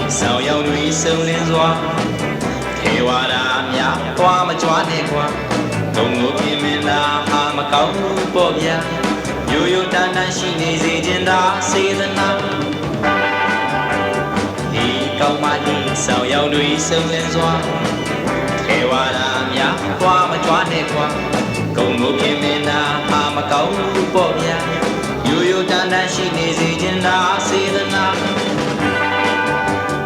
Sao nhau núi sông lên doa thế hoa đà nhà qua mà choa nè qua đồng ngô kia men đà hà mà cao bỏ bia yo yo tan tan shi ne zi jin da se the na đi cao mà đi sao nhau núi sông lên doa thế hoa đà nhà qua mà choa nè qua đồng ngô kia men đà hà mà cao bỏ bia yo yo tan tan shi ne zi jin da se the na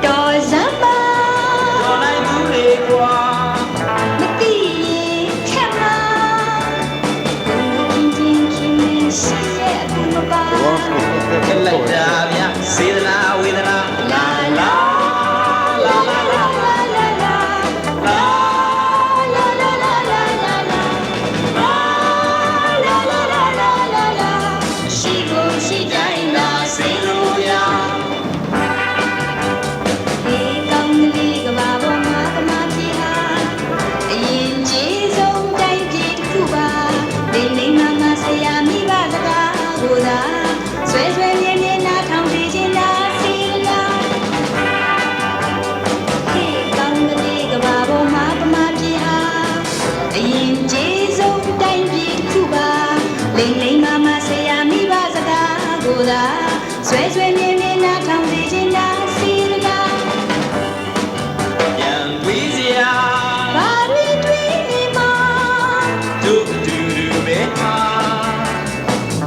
Đòi giá ba Đòi này cứ đi qua Mất đi khép na Cùng kinh kinh kinh Sẽ cùng mà ba Cái lạnh ra nhá Xí ra na uy ra na La la La la la la la la La la la la la la la La la la la la la la She go she die na Say lu ya Xuê xuê miên miên na thong đi trên đá xì la Yang quý zia Ba mi tuy mi ma Tu tu tu bê ha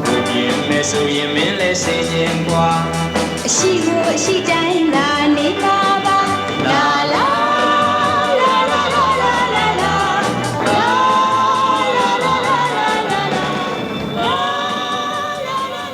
Tu yên mê su yên miên lê xê nhiên qua Xì ngô xì trái là nê ca ba La la La la la la la la La la la la la la la La la la la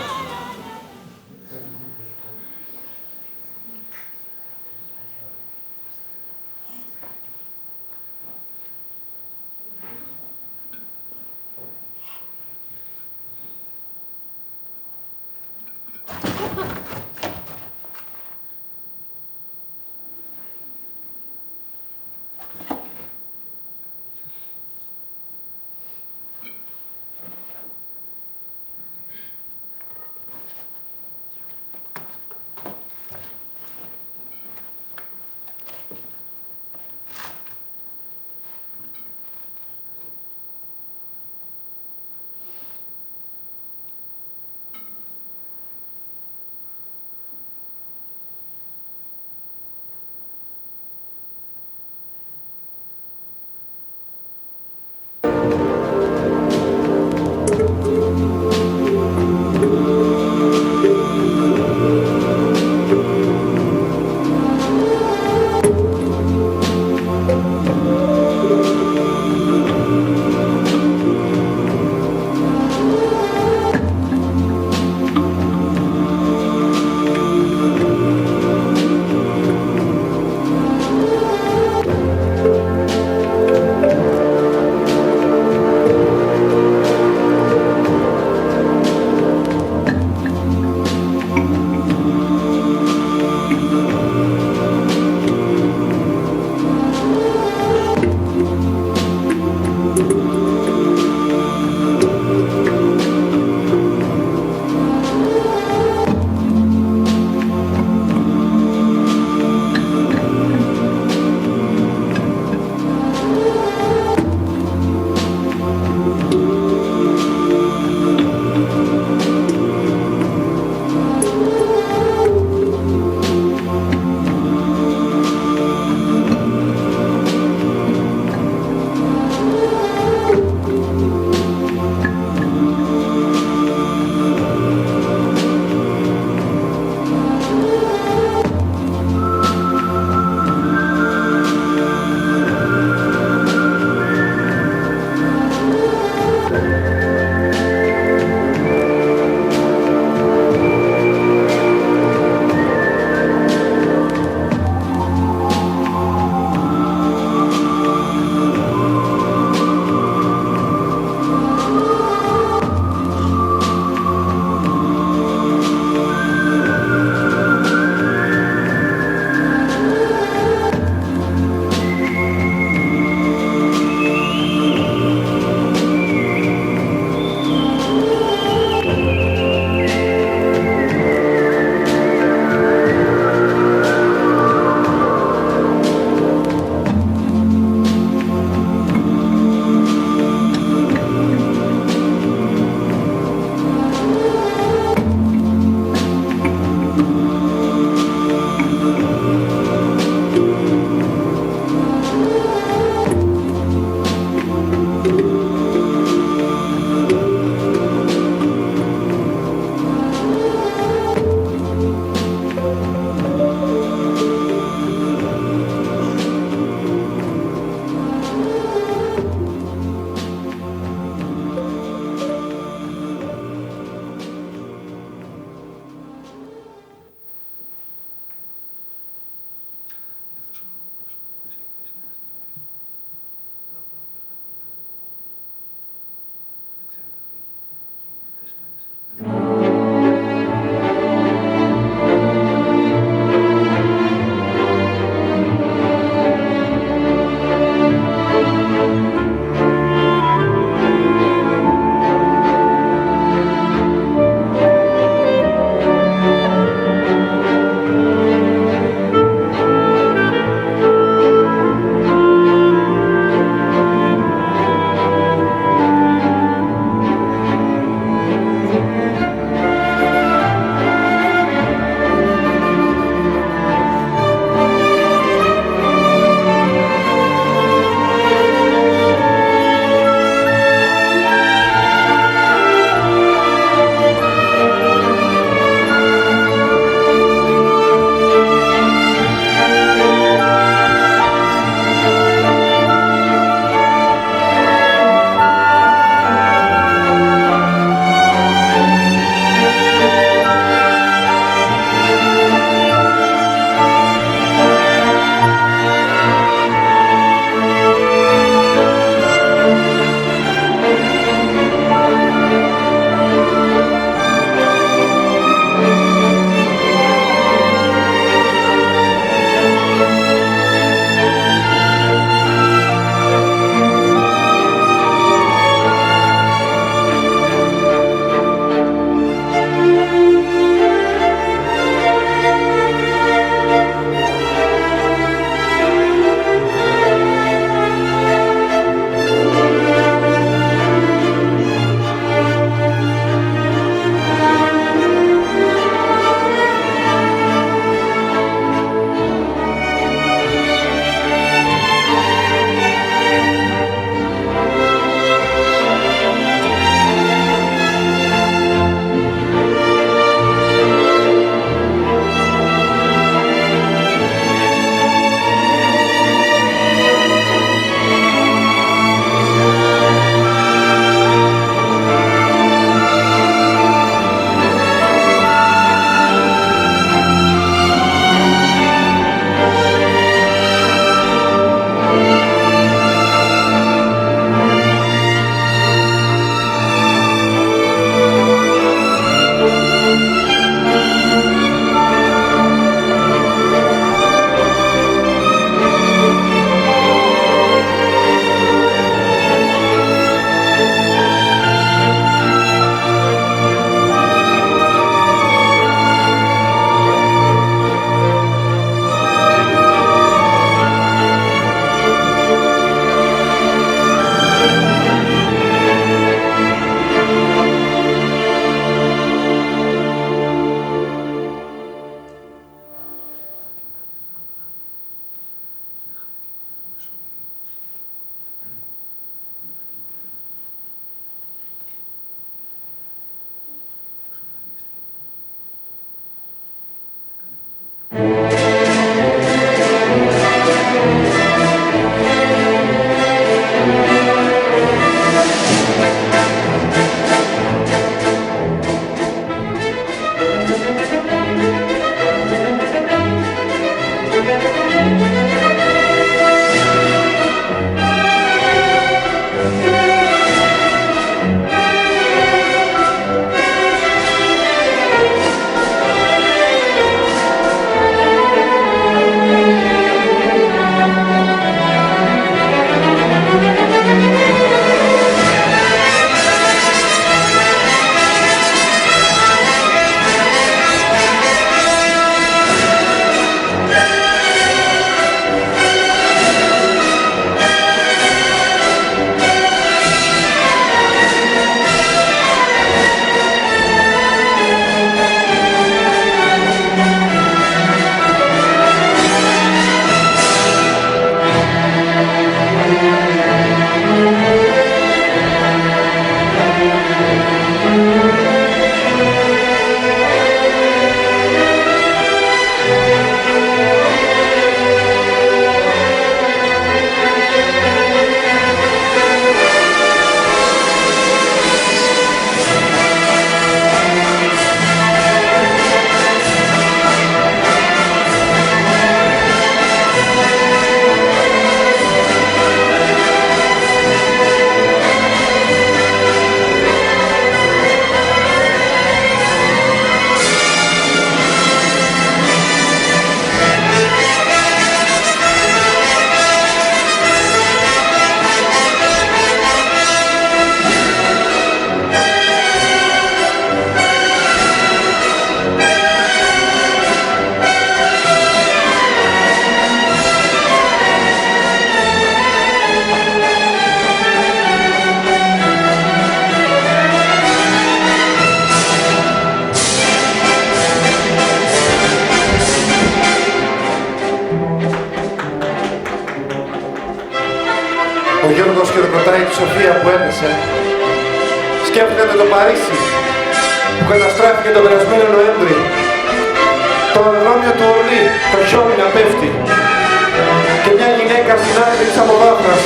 Ο Γιώργος χειροκροτάει τη Σοφία που έπεσε. Σκέφτεται το Παρίσι που καταστράφηκε τον περασμένο Νοέμβρη. Το αεροδρόμιο του Ορλί, το χιόνι να πέφτει. Και μια γυναίκα στην άκρη της αποβάθρας.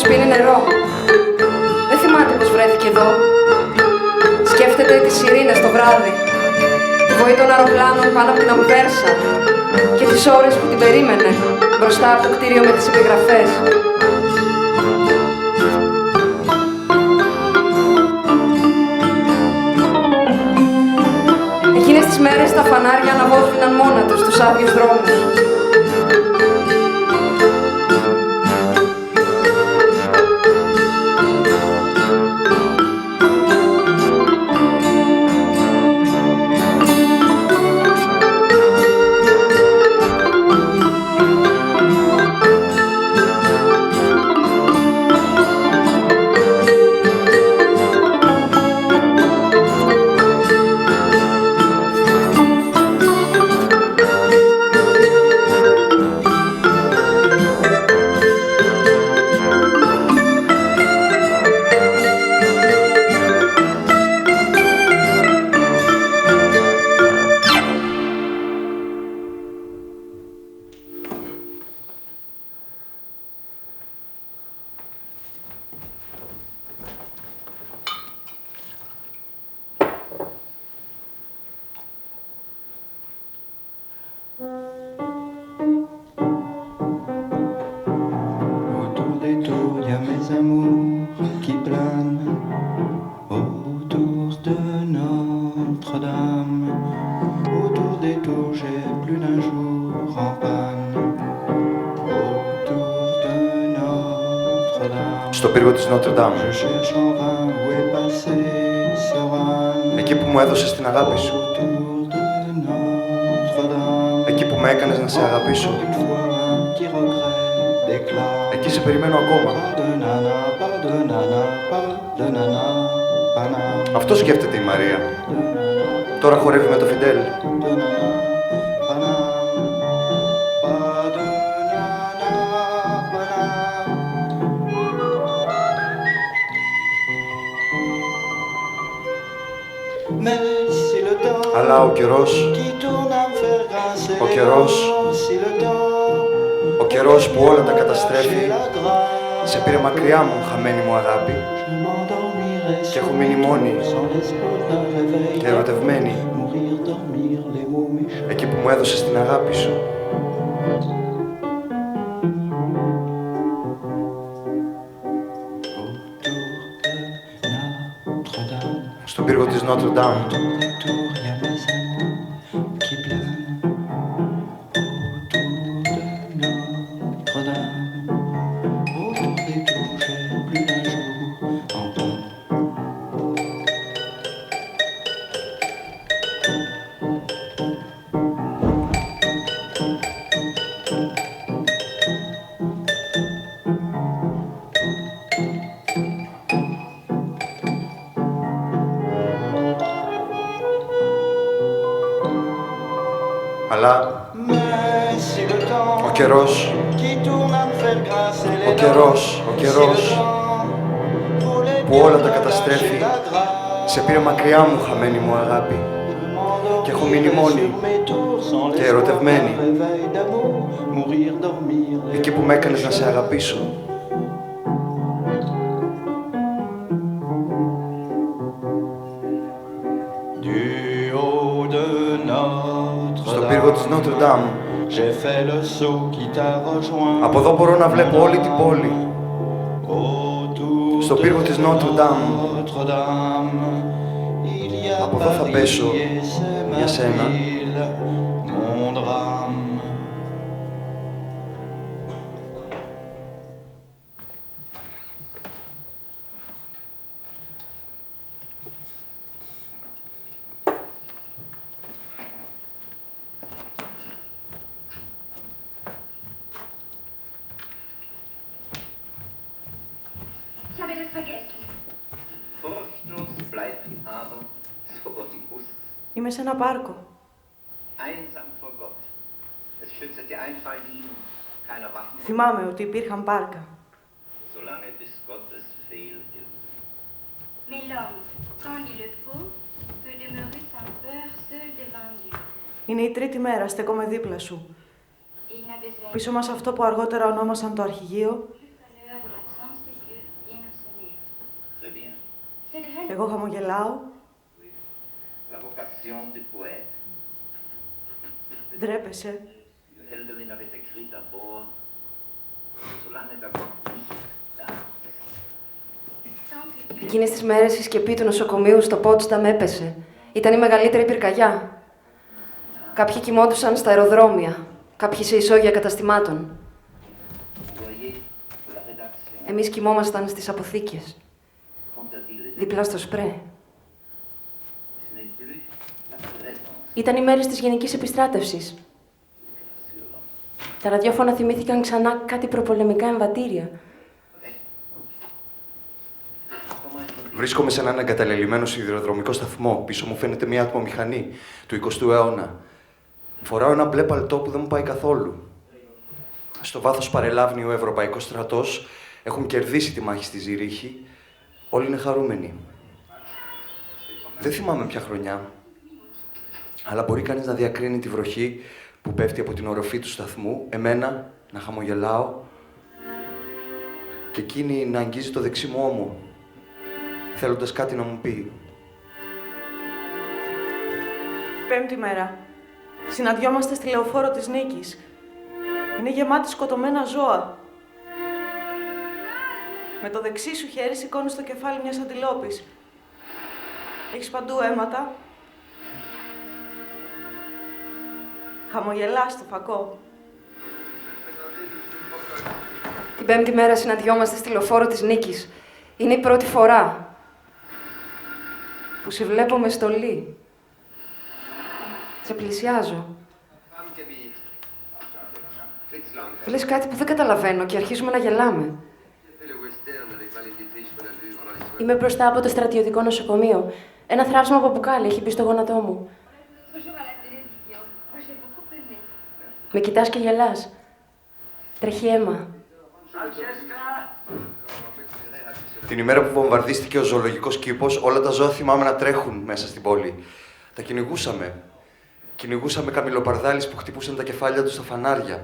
Πίνει νερό. Δεν θυμάται πως βρέθηκε εδώ. Σκέφτεται τις σιρήνες το βράδυ, τη βοή των αεροπλάνων πάνω από την Αμβέρσα και τις ώρες που την περίμενε μπροστά από το κτίριο με τις επιγραφές. Εκείνες τις μέρες τα φανάρια αναβόφληναν μόνα τους στους άδειους δρόμους. στο πύργο της Νότρ-Ντάμ. Εκεί που μου έδωσες την αγάπη σου. Εκεί που με έκανες να σε αγαπήσω. Εκεί σε περιμένω ακόμα. Αυτό σκέφτεται η Μαρία. Τώρα χορεύει με το Φιντέλ. Αλλά ο καιρός που όλα τα καταστρέφει, σε πήρε μακριά μου, χαμένη μου αγάπη, και έχω μείνει μόνη και ερωτευμένη, εκεί που μου έδωσες την αγάπη σου. Στον πύργο της Νότρ-Ντάμ. Αλλά ο καιρός που όλα τα καταστρέφει, σε πήρε μακριά μου, χαμένη μου αγάπη, και έχω μείνει μόνη και ερωτευμένη, εκεί που με έκανες να σε αγαπήσω. Στον πύργο της Νότρ-Ντάμ. Από εδώ μπορώ να βλέπω όλη την πόλη. Στον πύργο της Νότρ-Ντάμ. Από εδώ θα πέσω για σένα. Είμαι σε ένα πάρκο. Θυμάμαι ότι υπήρχαν πάρκα. Είναι η τρίτη μέρα, στέκομαι δίπλα σου. Πίσω μας αυτό που αργότερα ονόμασαν το αρχηγείο. Εγώ χαμογελάω. Ντρέπεσαι. Εκείνες τις μέρες η σκεπή του νοσοκομείου στο Πότσταμ έπεσε. Ήταν η μεγαλύτερη πυρκαγιά. Κάποιοι κοιμόντουσαν στα αεροδρόμια, κάποιοι σε ισόγεια καταστημάτων. Εμείς κοιμόμασταν στις αποθήκες, δίπλα στο σπρέ. Ήταν οι μέρες της γενικής επιστράτευσης. Τα ραδιόφωνα θυμήθηκαν ξανά κάτι προπολεμικά εμβατήρια. Βρίσκομαι σε έναν εγκαταλελειμμένο σιδηροδρομικό σταθμό. Πίσω μου φαίνεται μια ατμομηχανή του 20ου αιώνα. Φοράω ένα μπλε παλτό που δεν μου πάει καθόλου. Στο βάθος παρελάβνει ο Ευρωπαϊκός στρατός. Έχουν κερδίσει τη μάχη στη Ζηρίχη. Όλοι είναι χαρούμενοι. Δεν θυμάμαι ποια χρονιά. Αλλά μπορεί κανείς να διακρίνει τη βροχή που πέφτει από την οροφή του σταθμού, εμένα να χαμογελάω και εκείνη να αγγίζει το δεξί μου ώμο, θέλοντας κάτι να μου πει. Πέμπτη μέρα. Συναντιόμαστε στη λεωφόρο της Νίκης. Είναι γεμάτη σκοτωμένα ζώα. Με το δεξί σου χέρι σηκώνεις το κεφάλι μιας αντιλόπης. Έχεις παντού αίματα. Χαμογελάς στο φακό. Την 5η μέρα συναντιόμαστε στη λεωφόρο της Νίκης. Είναι η πρώτη φορά που σε βλέπω με στολή. Σε πλησιάζω. Λες κάτι που δεν καταλαβαίνω και αρχίζουμε να γελάμε. Είμαι μπροστά από το στρατιωτικό νοσοκομείο. Ένα θράψιμο από μπουκάλι έχει μπει στο γόνατό μου. Με κοιτάς και γελάς. Τρέχει αίμα. Την ημέρα που βομβαρδίστηκε ο ζωολογικός κήπος, όλα τα ζώα θυμάμαι να τρέχουν μέσα στην πόλη. Τα κυνηγούσαμε. Κυνηγούσαμε καμιλοπαρδάλεις που χτυπούσαν τα κεφάλια τους στα φανάρια.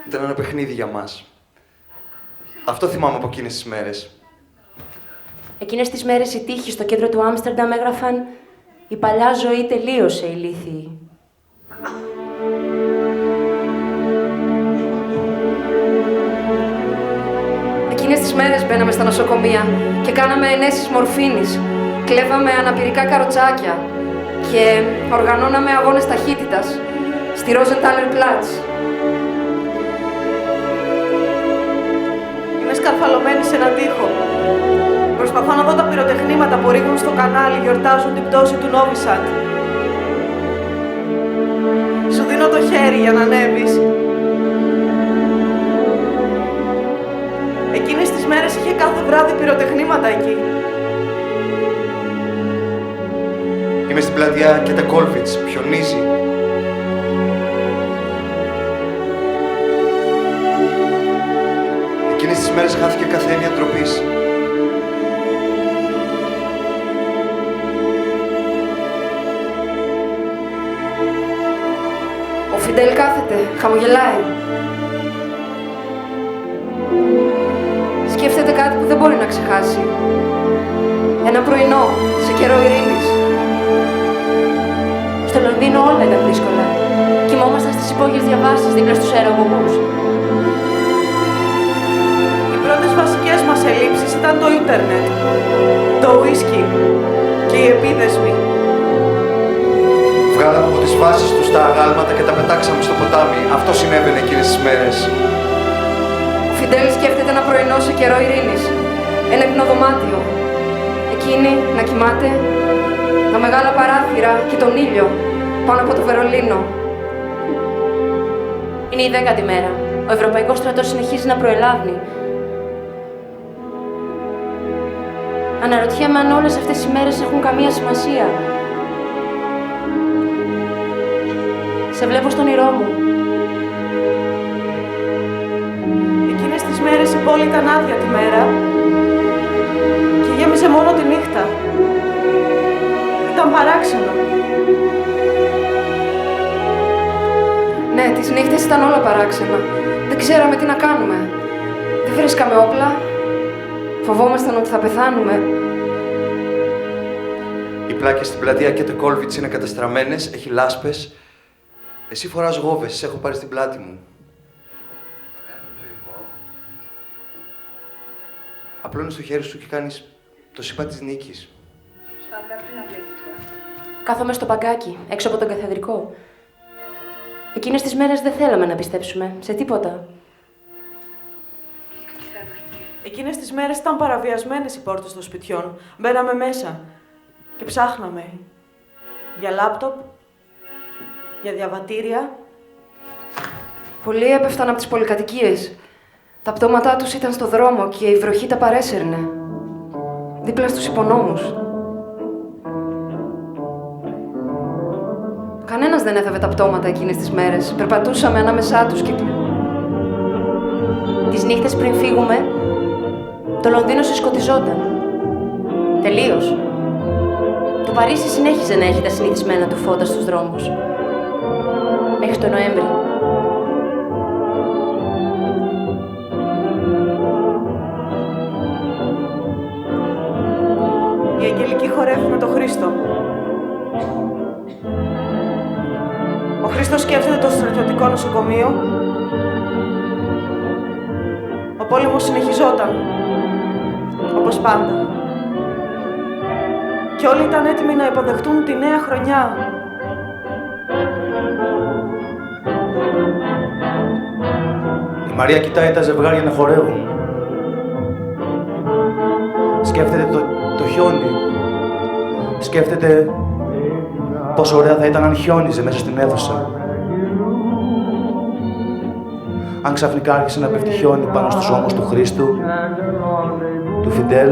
Ήταν ένα παιχνίδι για μας. Αυτό θυμάμαι από εκείνες τις μέρες. Εκείνες τις μέρες οι τύχοι στο κέντρο του Άμστερνταμ έγραφαν «Η παλιά ζωή τελείωσε, ηλίθιοι». Εκείνες τις μέρες μπαίναμε στα νοσοκομεία και κάναμε ενέσεις μορφίνης. Κλέβαμε αναπηρικά καροτσάκια και οργανώναμε αγώνες ταχύτητας στη Ρόζεντάλερ Πλάτς. Είμαι σκαρφαλωμένη σε έναν τοίχο. Προσπαθώ να δω τα πυροτεχνήματα που ρίχνουν στο κανάλι, γιορτάζουν την πτώση του Νόβισαντ. Σου δίνω το χέρι για να ανέβεις. Εκείνες τις μέρες είχε κάθε βράδυ πυροτεχνήματα εκεί. Είμαι στην πλατεία Κετεκόλβιτς, πιονίζει. Εκείνες τις μέρες χάθηκε κάθε έννοια ντροπής. Ο Φιντέλ κάθεται, χαμογελάει. Σκέφτεται κάτι που δεν μπορεί να ξεχάσει. Ένα πρωινό, σε καιρό ειρήνης. Στο Λονδίνο όλα ήταν δύσκολα. Κοιμόμασταν στις υπόγειες διαβάσεις δίπλα στους αερογωμούς. Οι πρώτες βασικές μας ελλείψεις ήταν το ίντερνετ, το ουίσκι και οι επίδεσμοι. Βγάλαμε από τις βάσεις τους τα αγάλματα και τα πετάξαμε στο ποτάμι. Αυτό συνέβαινε εκείνες τις μέρες. Ο Φιντέλ σκέφτεται ένα πρωινό σε καιρό ειρήνης. Ένα υπνοδωμάτιο. Εκείνη να κοιμάται, τα μεγάλα παράθυρα και τον ήλιο πάνω από το Βερολίνο. Είναι η 10η μέρα. Ο Ευρωπαϊκός στρατός συνεχίζει να προελάβει. Αναρωτιέμαι αν όλες αυτές οι μέρες έχουν καμία σημασία. Σε βλέπω στον όνειρό μου. Εκείνες τις μέρες η πόλη ήταν άδεια τη μέρα και γέμιζε μόνο τη νύχτα. Ήταν παράξενο. Ναι, τις νύχτες ήταν όλα παράξενα. Δεν ξέραμε τι να κάνουμε. Δεν βρίσκαμε όπλα. Φοβόμασταν ότι θα πεθάνουμε. Οι πλάκες στην πλατεία Κετεκόλβιτς είναι κατεστραμμένες, έχει λάσπες. Εσύ φοράς γόβες, σε έχω πάρει στην πλάτη μου. Απλώνεις το χέρι σου και κάνεις το σιπά της νίκης. Κάθομαι στο παγκάκι, έξω από τον καθεδρικό. Εκείνες τις μέρες δεν θέλαμε να πιστέψουμε σε τίποτα. Εκείνες τις μέρες ήταν παραβιασμένες οι πόρτες των σπιτιών. Μπαίναμε μέσα και ψάχναμε για λάπτοπ, για διαβατήρια. Πολλοί έπεφταν από τις πολυκατοικίες. Τα πτώματά τους ήταν στο δρόμο και η βροχή τα παρέσαιρνε. Δίπλα στους υπονόμους. Κανένας δεν έθαβε τα πτώματα εκείνες τις μέρες. Περπατούσαμε ανάμεσά τους και... Τις νύχτες πριν φύγουμε, το Λονδίνο συσκοτιζόταν. Τελείως. Το Παρίσι συνέχιζε να έχει τα συνηθισμένα του φώτα στους δρόμους. Μέχρι το Νοέμβρη. Η Αγγελική χορεύει με τον Χρήστο. Ο Χρήστος σκέφτεται το στρατιωτικό νοσοκομείο. Ο πόλεμος συνεχιζόταν, όπως πάντα. Και όλοι ήταν έτοιμοι να υποδεχτούν τη νέα χρονιά. Η Η Μαρία κοιτάει τα ζευγάρια να χορεύουν. Σκέφτεται το χιόνι. Σκέφτεται πόσο ωραία θα ήταν αν χιόνιζε μέσα στην αίθουσα. Αν ξαφνικά άρχισε να πέφτει χιόνι πάνω στους ώμους του Χρήστου, του Φιντέλ,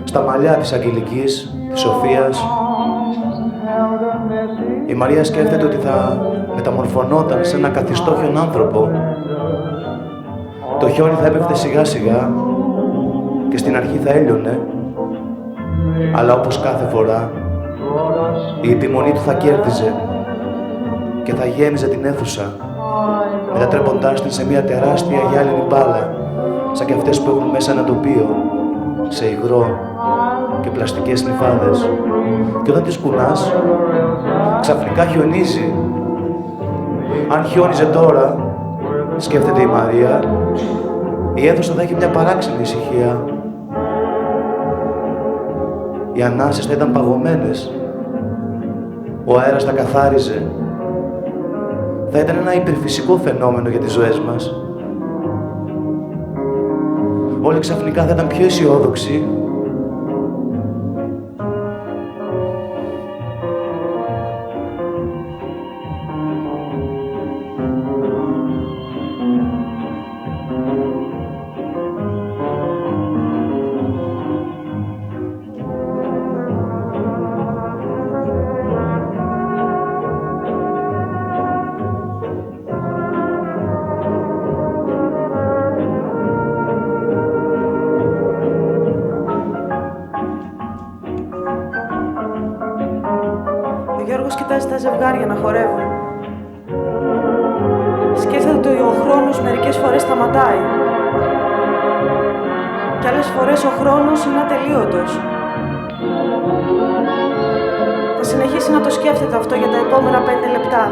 στα μαλλιά της Αγγελικής, της Σοφίας. Η Μαρία σκέφτεται ότι θα μεταμορφωνόταν σε ένα καθιστόχιον άνθρωπο. Το χιόνι θα έπεφτε σιγά σιγά και στην αρχή θα έλειωνε, αλλά όπως κάθε φορά η επιμονή του θα κέρδιζε και θα γέμιζε την αίθουσα, μετατρέποντάς την σε μια τεράστια γυάλινη μπάλα, σαν και αυτές που έχουν μέσα ένα τοπίο, σε υγρό και πλαστικές νυφάδες. Και όταν τις κουνάς, ξαφνικά χιονίζει. Αν χιόνιζε τώρα, σκέφτεται η Μαρία, η αίθουσα θα έχει μια παράξενη ησυχία. Οι ανάσες θα ήταν παγωμένες. Ο αέρας θα καθάριζε. Θα ήταν ένα υπερφυσικό φαινόμενο για τις ζωές μας. Όλοι ξαφνικά θα ήταν πιο αισιόδοξοι. Τα ζευγάρια να χορεύουν. Σκέφτεται ότι ο χρόνος μερικές φορές σταματάει. Κι άλλες φορές ο χρόνος είναι ατελείωτος. Θα συνεχίσει να το σκέφτεται αυτό για τα επόμενα 5 λεπτά.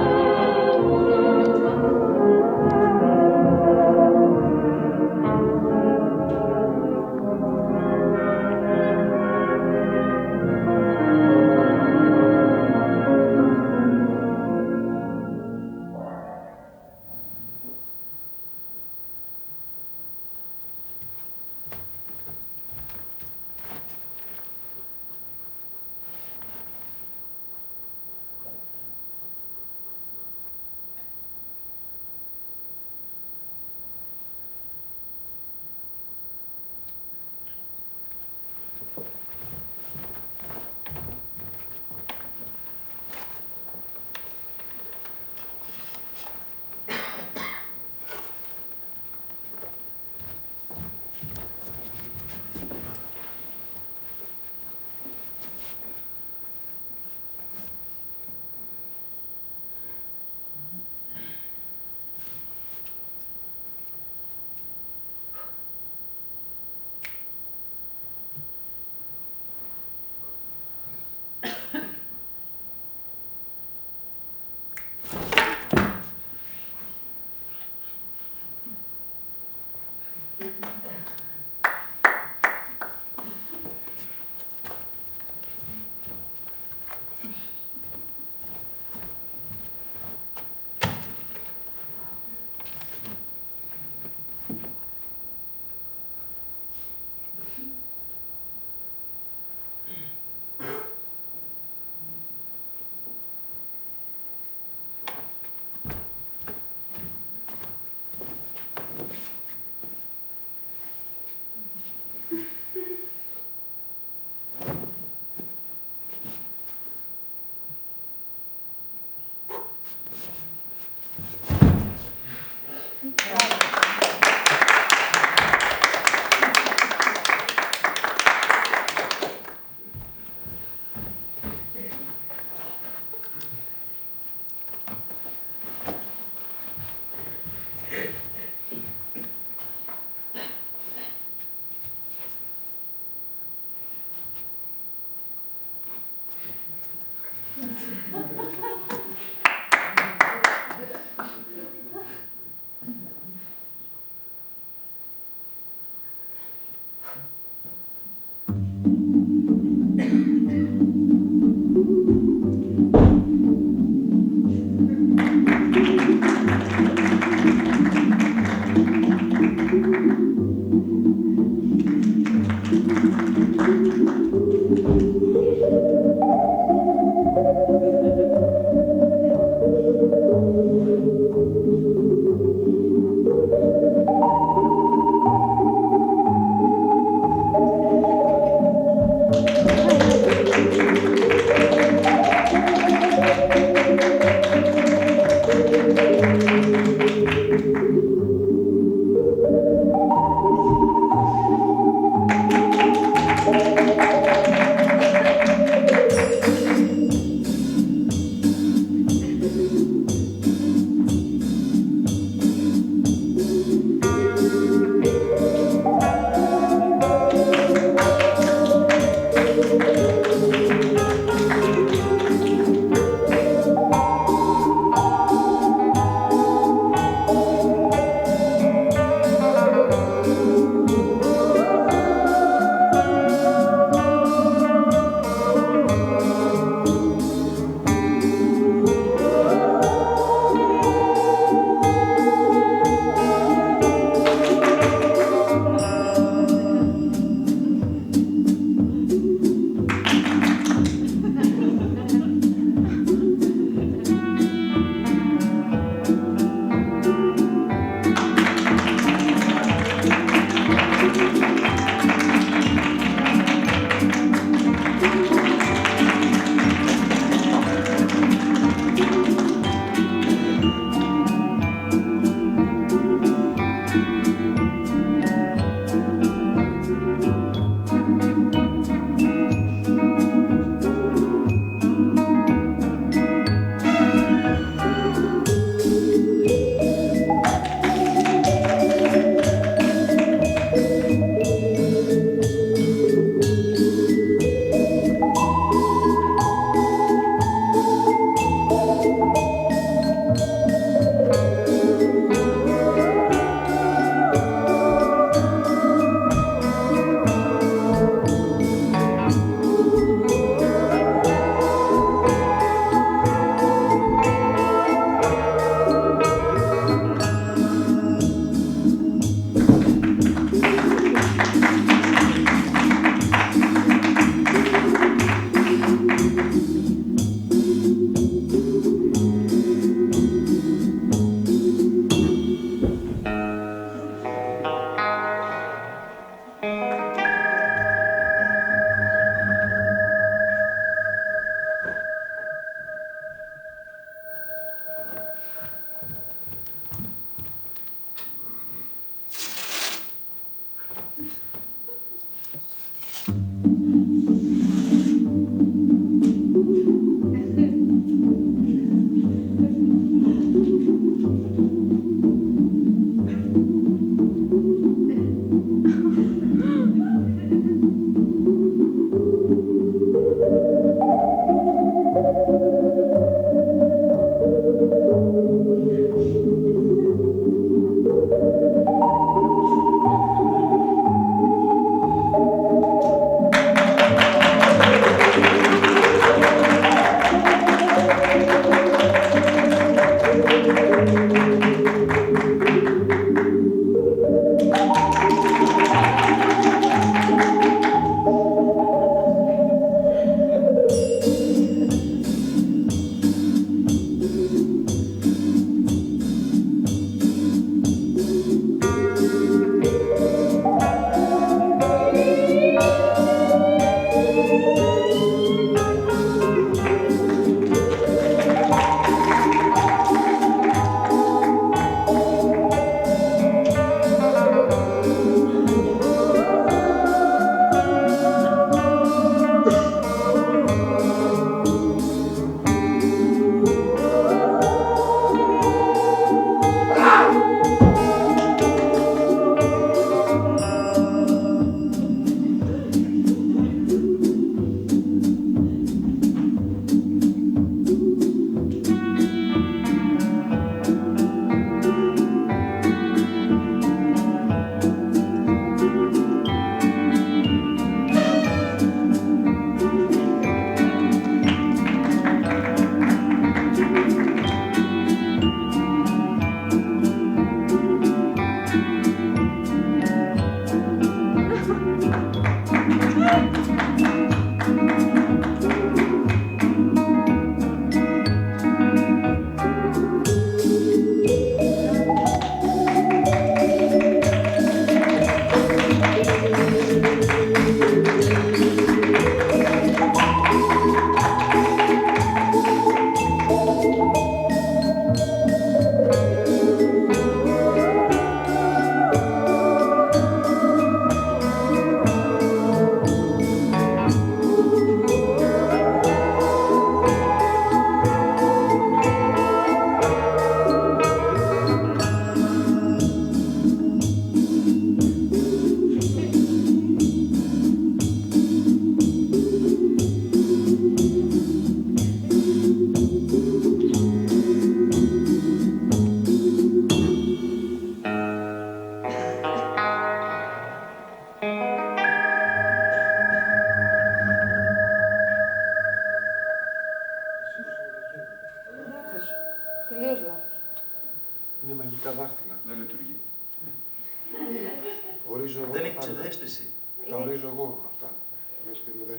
ορίζω εγώ. Δεν έχει ψευδαίσθηση. Τα ορίζω εγώ αυτά.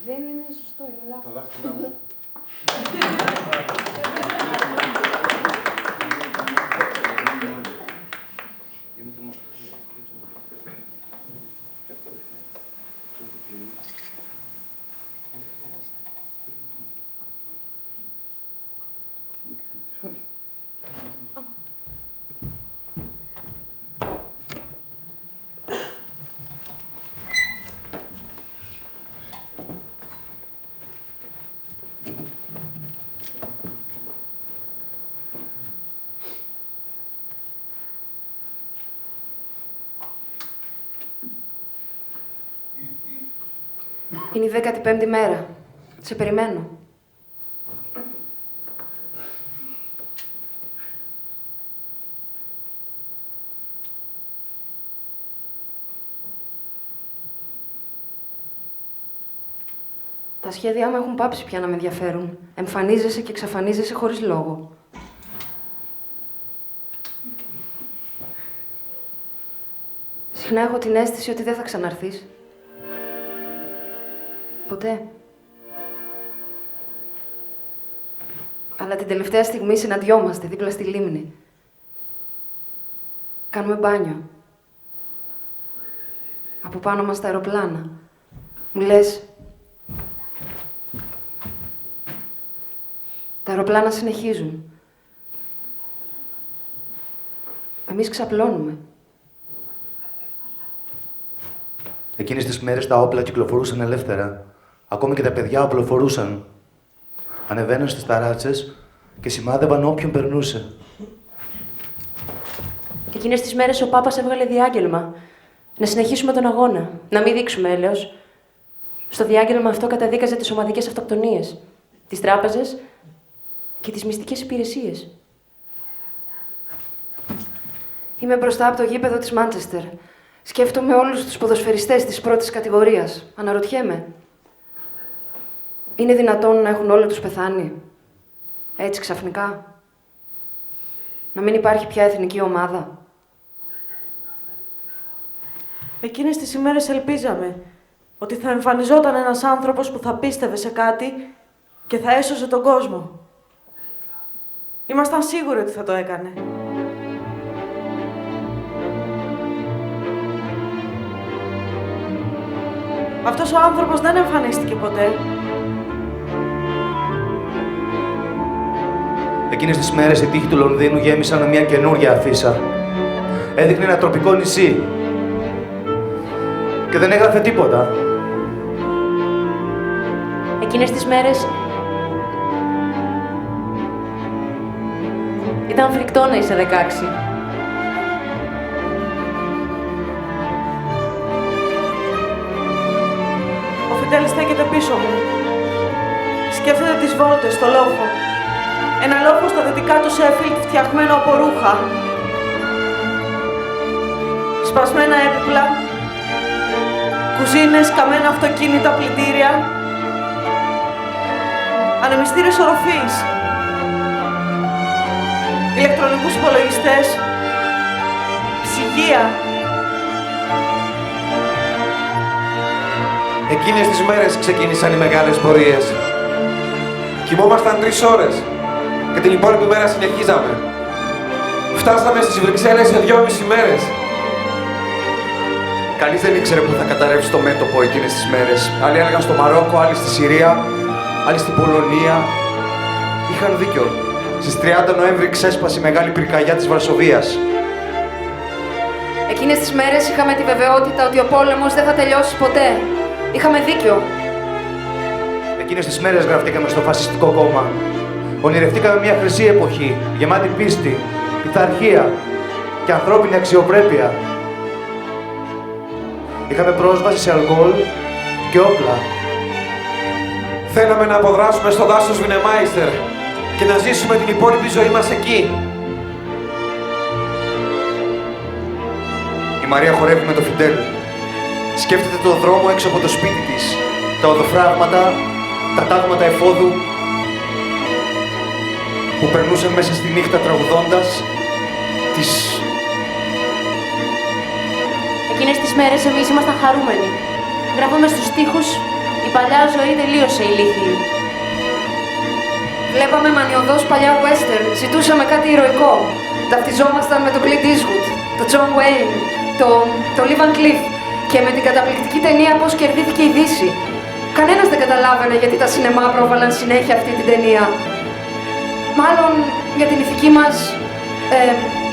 Δεν είναι σωστό, είναι λάθος. Τα δάχτυλά μου. Είναι η 15η μέρα. Σε περιμένω. Τα σχέδιά μου έχουν πάψει πια να με ενδιαφέρουν. Εμφανίζεσαι και εξαφανίζεσαι χωρίς λόγο. Συχνά έχω την αίσθηση ότι δεν θα ξαναρθείς. Ποτέ. Αλλά την τελευταία στιγμή συναντιόμαστε δίπλα στη λίμνη. Κάνουμε μπάνιο. Από πάνω μας τα αεροπλάνα. Μου λες... Τα αεροπλάνα συνεχίζουν. Εμείς ξαπλώνουμε. Εκείνες τις μέρες τα όπλα κυκλοφορούσαν ελεύθερα. Ακόμη και τα παιδιά οπλοφορούσαν. Ανεβαίναν στις ταράτσες και σημάδευαν όποιον περνούσε. Εκείνες τις μέρες ο Πάπας έβγαλε διάγγελμα. Να συνεχίσουμε τον αγώνα. Να μην δείξουμε έλεος. Στο διάγγελμα αυτό καταδίκαζε τις ομαδικές αυτοκτονίες, τις τράπεζες και τις μυστικές υπηρεσίες. Είμαι μπροστά από το γήπεδο της Μάντσεστερ. Σκέφτομαι όλους τους ποδοσφαιριστές της πρώτης κατηγορίας. Αναρωτιέμαι. Είναι δυνατόν να έχουν όλοι τους πεθάνει? Έτσι ξαφνικά? Να μην υπάρχει πια εθνική ομάδα? Εκείνες τις ημέρες ελπίζαμε ότι θα εμφανιζόταν ένας άνθρωπος που θα πίστευε σε κάτι και θα έσωσε τον κόσμο. Ήμασταν σίγουροι ότι θα το έκανε. Αυτός ο άνθρωπος δεν εμφανίστηκε ποτέ. Εκείνες τις μέρες οι τείχοι του Λονδίνου γέμισαν με μια καινούργια αφίσα. Έδειχνε ένα τροπικό νησί. Και δεν έγραφε τίποτα. Εκείνες τις μέρες ήταν φρικτό να είσαι 16. Ο Φιντέλ στέκεται πίσω μου. Σκέφτεται τις βόλτες στο λόφο. Ένα λόφο στα δυτικά του Σέφιλντ φτιαχμένο από ρούχα. Σπασμένα έπιπλα. Κουζίνες, καμένα αυτοκίνητα, πλυντήρια. Ανεμιστήρες οροφής. Ηλεκτρονικούς υπολογιστές. Ψυγεία. Εκείνες τις μέρες ξεκίνησαν οι μεγάλες πορείες. Κοιμόμασταν 3 ώρες και την υπόλοιπη μέρα συνεχίζαμε. Φτάσαμε στις Βρυξέλλες σε 2,5 μέρες. Κανείς δεν ήξερε που θα καταρρεύσει το μέτωπο εκείνες τις μέρες. Άλλοι έλεγαν στο Μαρόκο, άλλοι στη Συρία, άλλοι στην Πολωνία. Είχαν δίκιο. Στις 30 Νοέμβρη ξέσπασε η μεγάλη πυρκαγιά της Βαρσοβίας. Εκείνες τις μέρες είχαμε τη βεβαιότητα ότι ο πόλεμος δεν θα τελειώσει ποτέ. Είχαμε δίκιο. Εκείνες τις μέρες γραφτήκαμε στο φασιστικό κόμμα. Ονειρευτήκαμε μια χρυσή εποχή, γεμάτη πίστη, πειθαρχία και ανθρώπινη αξιοπρέπεια. Είχαμε πρόσβαση σε αλκοόλ και όπλα. Θέλαμε να αποδράσουμε στο δάσος Βινεμάιστερ και να ζήσουμε την υπόλοιπη ζωή μας εκεί. Η Μαρία χορεύει με το Φιντέλ. Σκέφτεται το δρόμο έξω από το σπίτι της, τα οδοφράγματα, τα τάγματα εφόδου που περνούσαν μέσα στη νύχτα τραγουδώντας τις... Εκείνες τις μέρες εμείς ήμασταν χαρούμενοι. Γράφαμε στους στίχους «Η παλιά ζωή τελείωσε ηλίθιη». Βλέπαμε μανιωδώς παλιά western, ζητούσαμε κάτι ηρωικό. Ταυτιζόμασταν με τον Clint Eastwood, τον John Wayne, τον Lee Van Cleef και με την καταπληκτική ταινία «Πώς κερδίθηκε η Δύση». Κανένας δεν καταλάβαινε γιατί τα σινεμά πρόβαλαν συνέχεια αυτή την ταινία. Μάλλον για την ηθική μας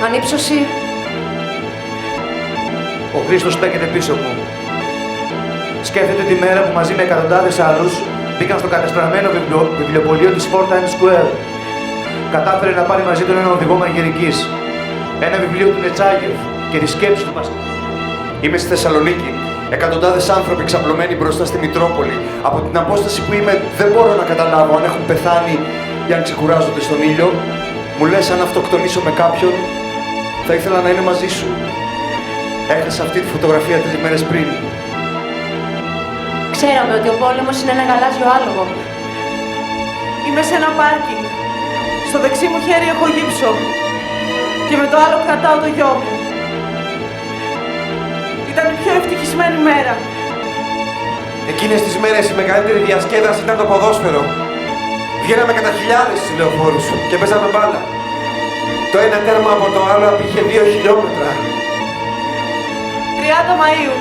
ανύψωση. Ο Χρήστος στέκεται πίσω μου. Σκέφτεται τη μέρα που μαζί με εκατοντάδες άλλους μπήκαν στο κατεστραμμένο βιβλιοπωλείο της Fort Times Square. Κατάφερε να πάρει μαζί του έναν οδηγό μαγειρικής, ένα βιβλίο του Νετσάγεφ και τις σκέψεις του Πασκάλ. Είμαι στη Θεσσαλονίκη. Εκατοντάδες άνθρωποι ξαπλωμένοι μπροστά στη Μητρόπολη. Από την απόσταση που είμαι, δεν μπορώ να καταλάβω αν έχουν πεθάνει ή αν ξεκουράζονται στον ήλιο. Μου λες, αν αυτοκτονήσω με κάποιον, θα ήθελα να είναι μαζί σου. Έχασα αυτή τη φωτογραφία 3 μέρες πριν. Ξέραμε ότι ο πόλεμος είναι ένα γαλάζιο άλογο. Είμαι σε ένα πάρκινγκ. Στο δεξί μου χέρι έχω γύψο. Και με το άλλο κρατάω το γιο μου. Ήταν η πιο ευτυχισμένη μέρα. Εκείνες τις μέρες η μεγαλύτερη διασκέδαση ήταν το ποδόσφαιρο. Βγαίναμε κατά χιλιάδες στους λεωφόρους και παίζαμε μπάλα. Το ένα τέρμα από το άλλο απήχε 2 χιλιόμετρα. 30 Μαΐου.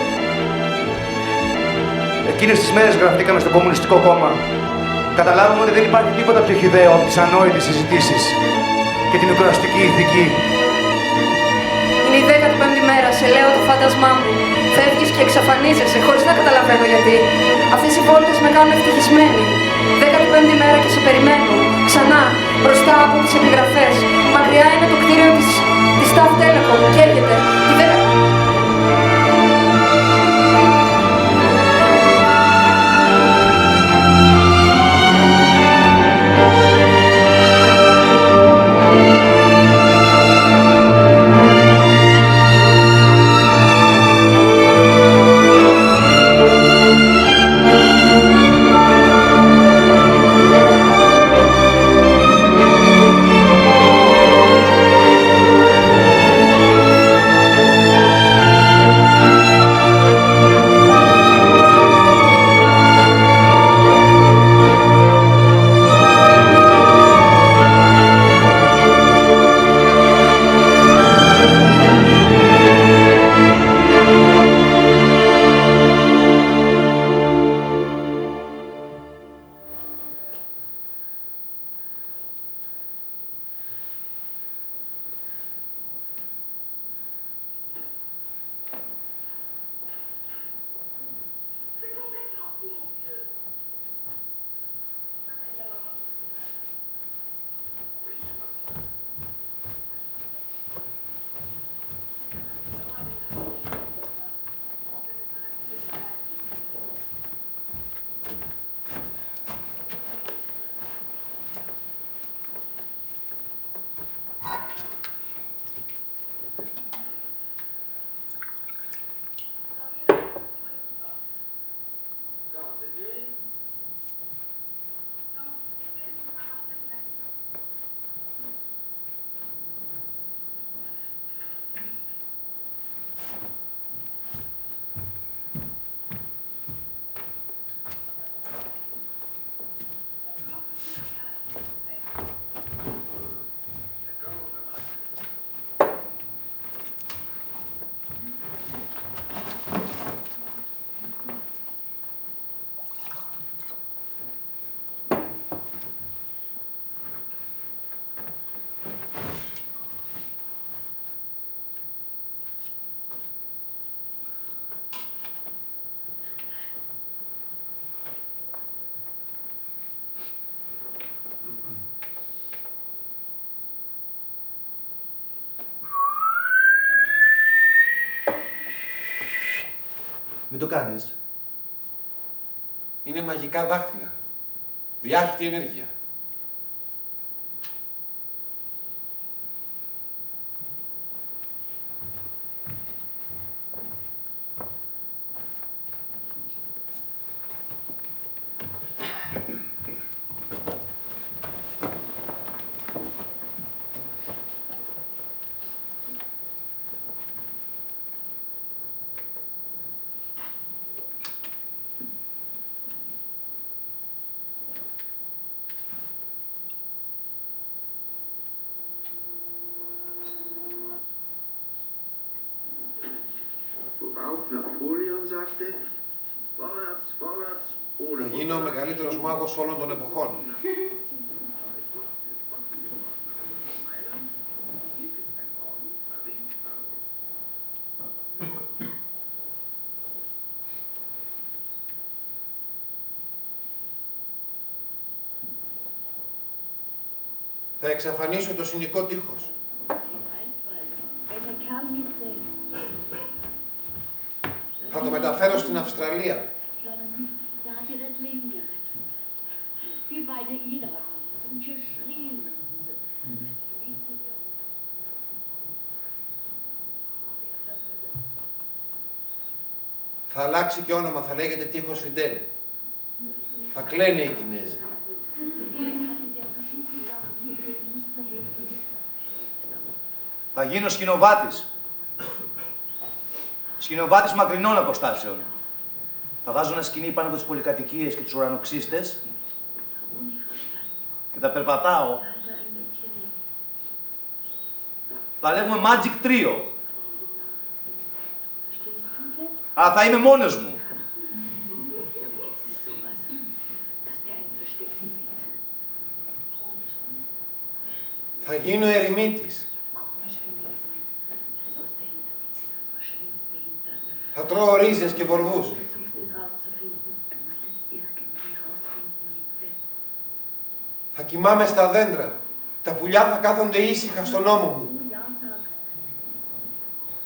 Εκείνες τις μέρες γραφτήκαμε στο Κομμουνιστικό Κόμμα. Καταλάβαμε ότι δεν υπάρχει τίποτα πιο χυδαίο από τις ανόητες συζητήσεις και την κουραστική ηθική. Είναι η 15η μέρα, σε λέω το φάντασμά μου. Φεύγεις και εξαφανίζεσαι χωρίς να καταλαβαίνω γιατί. Αυτές οι βόλτες με κάνουν ευτυχισμένη. 15η μέρα και σε περιμένω. Ξανά, μπροστά από τις επιγραφές. Μακριά είναι το κτίριο της Staff Telecom. Καίγεται. Τη 10... Μην το κάνεις. Είναι μαγικά δάχτυλα. Διάχυτη ενέργεια. Θα γίνω ο μεγαλύτερος μάγος όλων των εποχών. Θα εξαφανίσω το συνοικό τείχος. Θα το μεταφέρω στην Αυστραλία. Θα αλλάξει και όνομα, θα λέγεται τείχος Φιντέλ. Θα κλαίνε οι Κινέζοι. Θα γίνω σκηνοβάτης. Σκηνοβάτης μακρινών αποστάσεων. Θα βάζω ένα σκηνή πάνω από τις πολυκατοικίες και τους ουρανοξύστες και θα περπατάω. Θα λέγουμε Magic Trio. Α, θα είμαι μόνος μου. Θα γίνω ερημίτης. Θα τρώω ρίζες και βορβούς. Θα κοιμάμαι στα δέντρα. Τα πουλιά θα κάθονται ήσυχα στον ώμο μου.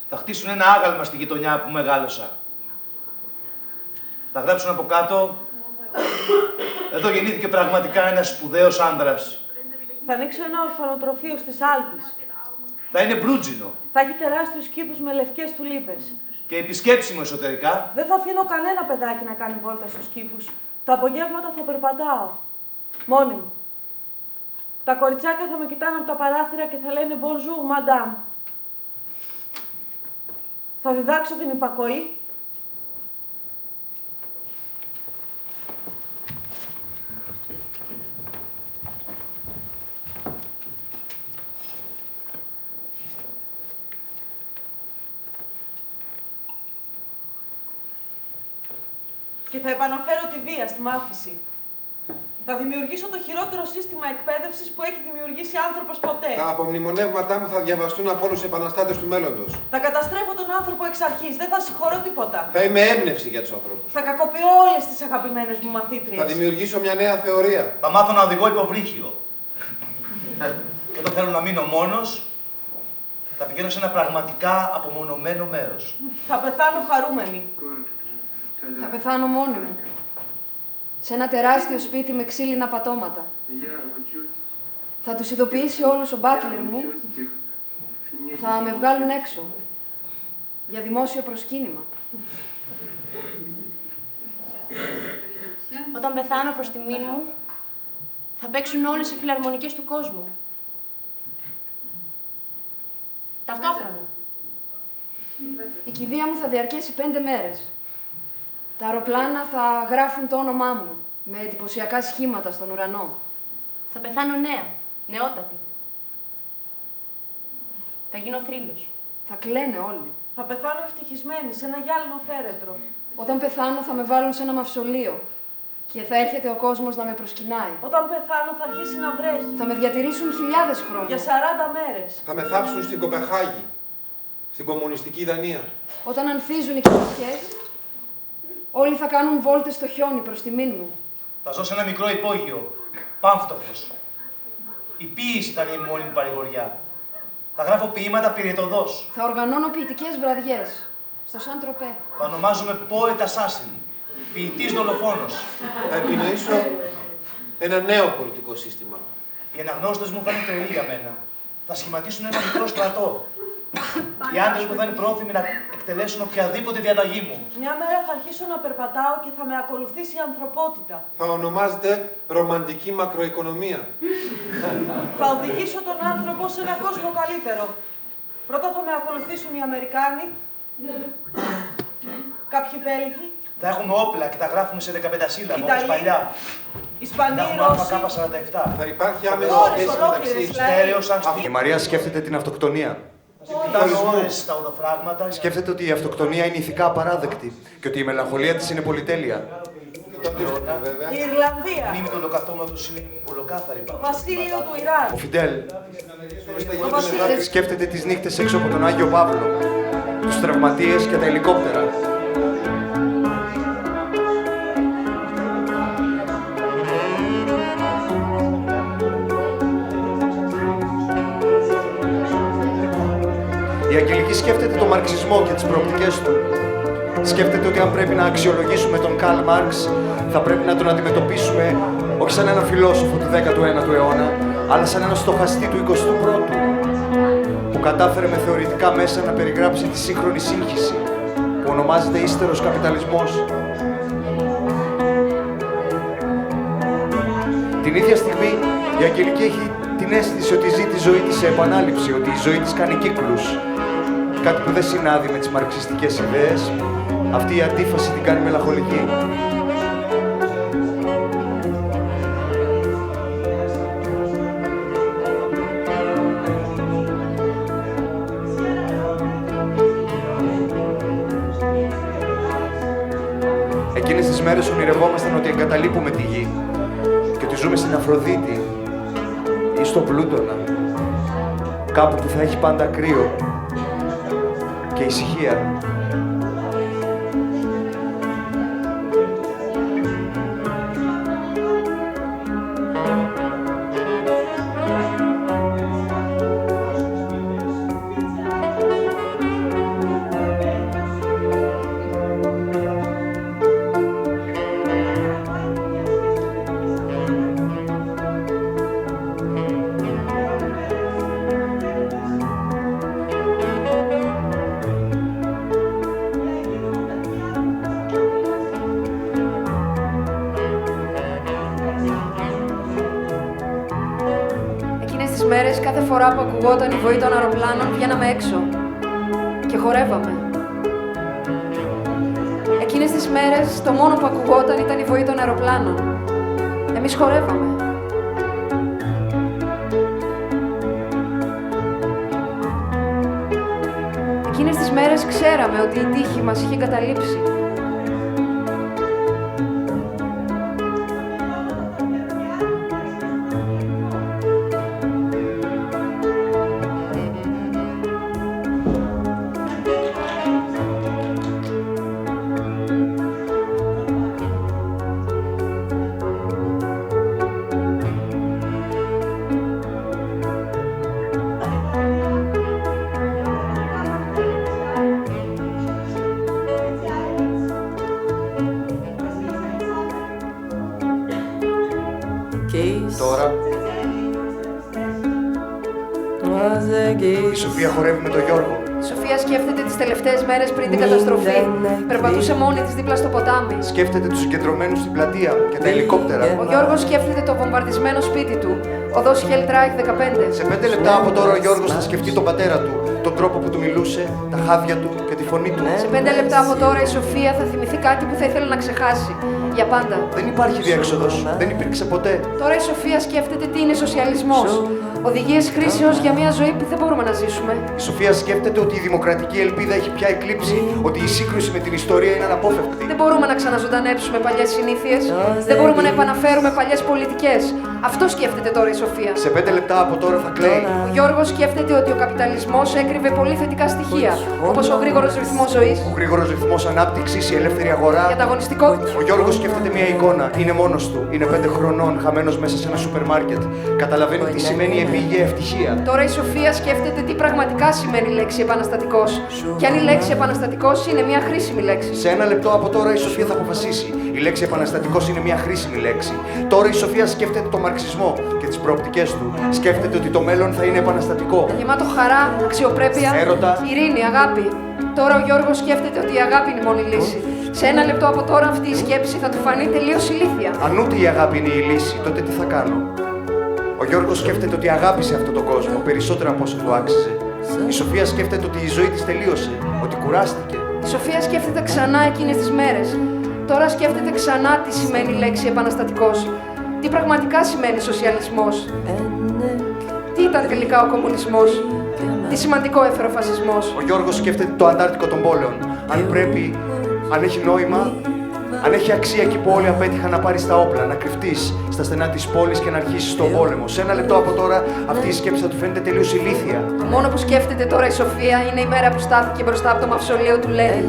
Θα χτίσουν ένα άγαλμα στη γειτονιά που μεγάλωσα. Θα γράψουν από κάτω. Εδώ γεννήθηκε πραγματικά ένας σπουδαίος άντρας. Θα ανοίξω ένα ορφανοτροφείο στις Άλπεις. Θα είναι μπρούτζινο. Θα έχει τεράστιους κήπους με λευκές τουλίπες. Και επισκέψιμο εσωτερικά. Δεν θα αφήνω κανένα παιδάκι να κάνει βόλτα στους κήπους. Τα απογεύματα θα περπατάω. Μόνη μου. Τα κοριτσάκια θα με κοιτάνε από τα παράθυρα και θα λένε Bonjour, madame. Θα διδάξω την υπακοή. Και θα επαναφέρω τη βία στη μάθηση. Θα δημιουργήσω το χειρότερο σύστημα εκπαίδευσης που έχει δημιουργήσει άνθρωπος ποτέ. Τα απομνημονεύματά μου θα διαβαστούν από όλους τους επαναστάτες του μέλλοντος. Θα καταστρέφω τον άνθρωπο εξ αρχής. Δεν θα συγχωρώ τίποτα. Θα είμαι έμπνευση για τους ανθρώπους. Θα κακοποιώ όλες τις αγαπημένες μου μαθήτριες. Θα δημιουργήσω μια νέα θεωρία. Θα μάθω να οδηγώ υποβρύχιο. Και όταν θέλω να μείνω μόνος, θα πηγαίνω σε ένα πραγματικά απομονωμένο μέρος. Θα πεθάνω χαρούμενη. Θα πεθάνω μόνη μου. Σε ένα τεράστιο σπίτι με ξύλινα πατώματα. Θα τους ειδοποιήσει όλους ο μπάτλερ μου. Θα με βγάλουν έξω. Για δημόσιο προσκύνημα. Όταν πεθάνω προς τιμήν μου, θα παίξουν όλες οι φιλαρμονικές του κόσμου. Ταυτόχρονα. Η κηδεία μου θα διαρκέσει 5 μέρες. Τα αεροπλάνα θα γράφουν το όνομά μου, με εντυπωσιακά σχήματα στον ουρανό. Θα πεθάνω νέα, νεότατη. Θα γίνω θρύλος. Θα κλαίνε όλοι. Θα πεθάνω ευτυχισμένη σε ένα γυάλινο φέρετρο. Όταν πεθάνω θα με βάλουν σε ένα μαυσολείο και θα έρχεται ο κόσμος να με προσκυνάει. Όταν πεθάνω θα αρχίσει να βρέχει. Θα με διατηρήσουν χιλιάδες χρόνια. Για 40 μέρες. Θα με θάψουν στην Κοπεχάγη, στην κομμουνιστική Δανία. Όταν ανθίζουν οι κυριαρχές, όλοι θα κάνουν βόλτες στο χιόνι προς τιμήν μου. Θα ζω σε ένα μικρό υπόγειο, πάμφτωχος. Η ποίηση θα είναι η μόνη μου παρηγοριά. Θα γράφω ποίηματα πυρετοδός. Θα οργανώνω ποιητικές βραδιές, στο Σαν Τροπέ. Θα ονομάζομαι Poet Assassin, ποιητής δολοφόνος. Θα επινοήσω ένα νέο πολιτικό σύστημα. Οι αναγνώστες μου θα είναι τρελοί για μένα. Θα σχηματίσουν ένα μικρό στρατό. Οι άντρες μου θα είναι πρόθυμοι να εκτελέσουν οποιαδήποτε διαταγή μου. Μια μέρα θα αρχίσω να περπατάω και θα με ακολουθήσει η ανθρωπότητα. Θα ονομάζεται ρομαντική μακροοικονομία. Θα οδηγήσω τον άνθρωπο σε ένα κόσμο καλύτερο. Πρώτα θα με ακολουθήσουν οι Αμερικάνοι, κάποιοι Βέλγοι. Θα έχουμε όπλα και τα γράφουμε σε 15 σύλλαβα, όπως Ιταλοί, παλιά. Ισπανοί, Θα έχουμε Ρώσοι. ΑΚ-47. Θα υπάρχει άμεση Ώρες σχέση ολόκληρες, μεταξύ. δηλαδή. Στέρεο σαν Η Μαρία σκέφτεται την αυτοκτονία. Στα οδοφράγματα. Σκέφτεται ότι η αυτοκτονία είναι ηθικά απαράδεκτη και ότι η μελαγχολία της είναι πολυτέλεια. Η Ιρλανδία. Μνήμη του ολοκαυτώματος είναι ολοκάθαρη. Το βασίλειο του Ιράν. Ο Φιντέλ σκέφτεται τις νύχτες έξω από τον Άγιο Παύλο, τους τραυματίες και τα ελικόπτερα. Η Αγγελική σκέφτεται τον μαρξισμό και τις προοπτικές του. Σκέφτεται ότι αν πρέπει να αξιολογήσουμε τον Καρλ Μάρξ, θα πρέπει να τον αντιμετωπίσουμε όχι σαν έναν φιλόσοφο του 19ου αιώνα, αλλά σαν έναν στοχαστή του 21ου, που κατάφερε με θεωρητικά μέσα να περιγράψει τη σύγχρονη σύγχυση, που ονομάζεται ύστερος καπιταλισμός. Την ίδια στιγμή, η Αγγελική έχει την αίσθηση ότι ζει τη ζωή της σε επανάληψη, ότι η ζωή της κάνει κύκλους. Κάτι που δεν συνάδει με τις μαρξιστικές ιδέες. Αυτή η αντίφαση την κάνει μελαγχολική. Εκείνες τις μέρες ονειρευόμασταν ότι εγκαταλείπουμε τη γη και ότι ζούμε στην Αφροδίτη ή στο Πλούτονα, κάπου που θα έχει πάντα κρύο και ησυχία. Κάθε φορά που ακουγόταν η βοή των αεροπλάνων, βγαίναμε έξω και χορεύαμε. Εκείνες τις μέρες, το μόνο που ακουγόταν ήταν η βοή των αεροπλάνων. Εμείς χορεύαμε. Εκείνες τις μέρες ξέραμε ότι η τύχη μας είχε εγκαταλείψει. Τώρα η Σοφία χορεύει με τον Γιώργο. Η Σοφία σκέφτεται τις τελευταίες μέρες πριν την καταστροφή. Περπατούσε μόνη της δίπλα στο ποτάμι. Σκέφτεται τους συγκεντρωμένους στην πλατεία και τα ελικόπτερα. Ο Γιώργος σκέφτεται το βομβαρδισμένο σπίτι του. Οδός Χελτράιχ 15. Σε 5 λεπτά από τώρα ο Γιώργος θα σκεφτεί τον πατέρα του, τον τρόπο που του μιλούσε, τα χάδια του και τη φωνή του. Σε 5 λεπτά από τώρα η Σοφία θα θυμηθεί κάτι που θα ήθελε να ξεχάσει. Για πάντα. Δεν υπάρχει διέξοδος. Δεν υπήρξε ποτέ. Τώρα η Σοφία σκέφτεται τι είναι σοσιαλισμός. Οδηγίες χρήσεως για μια ζωή που δεν μπορούμε να ζήσουμε. Η Σοφία σκέφτεται ότι η δημοκρατική ελπίδα έχει πια εκλείψει, ότι η σύγκρουση με την ιστορία είναι αναπόφευκτη. Δεν μπορούμε να ξαναζωντανέψουμε παλιές συνήθειες. Δεν μπορούμε να επαναφέρουμε παλιές πολιτικές. Αυτό σκέφτεται τώρα η Σοφία. Σε 5 λεπτά από τώρα θα κλαίει. Ο Γιώργος σκέφτεται ότι ο καπιταλισμός έκρυβε πολύ θετικά στοιχεία, όπως ο γρήγορος ρυθμός ζωής, Ο γρήγορος ρυθμός ανάπτυξης, η ελεύθερη αγορά. η ανταγωνιστικότητα. Ο Γιώργος σκέφτεται μια εικόνα. Είναι μόνος του. Είναι 5 χρονών, χαμένος μέσα σε ένα σούπερ μάρκετ. Καταλαβαίνει τι σημαίνει επίγεια ευτυχία. Τώρα η Σοφία σκέφτεται τι πραγματικά σημαίνει η λέξη επαναστατικός. Και αν η λέξη επαναστατικός είναι μια χρήσιμη λέξη. Σε 1 λεπτό από τώρα η Σοφία θα αποφασίσει. Η λέξη επαναστατικός είναι μια χρήσιμη λέξη. Τώρα η Σοφία σκέφτεται τον μαρξισμό και τις προοπτικές του. Σκέφτεται ότι το μέλλον θα είναι επαναστατικό. Γεμάτο χαρά, αξιοπρέπεια, Έρωτα. ειρήνη, αγάπη. Τώρα ο Γιώργος σκέφτεται ότι η αγάπη είναι η μόνη λύση. Σε 1 λεπτό από τώρα αυτή η σκέψη θα του φανεί τελείως ηλίθια. Αν ούτε η αγάπη είναι η λύση, τότε τι θα κάνω. Ο Γιώργος σκέφτεται ότι αγάπησε αυτόν τον κόσμο περισσότερο από όσο του άξιζε. Η Σοφία σκέφτεται ότι η ζωή της τελείωσε, ότι κουράστηκε. Η Σοφία σκέφτεται ξανά εκείνες τις μέρες. Τώρα σκέφτεται ξανά τι σημαίνει η λέξη επαναστατικός. Τι πραγματικά σημαίνει σοσιαλισμός. Τι ήταν τελικά ο κομμουνισμός. Τι σημαντικό έφερε ο φασισμός. Ο Γιώργος σκέφτεται το Αντάρτικο των πόλεων. Αν πρέπει, αν έχει νόημα, αν έχει αξία εκεί που όλοι απέτυχαν να πάρεις τα όπλα, να κρυφτείς στα στενά της πόλης και να αρχίσεις τον πόλεμο. Σε ένα λεπτό από τώρα αυτή η σκέψη θα του φαίνεται τελείως ηλίθια. Το μόνο που σκέφτεται τώρα η Σοφία είναι η μέρα που στάθηκε μπροστά από το μαυσολείο του Λένιν.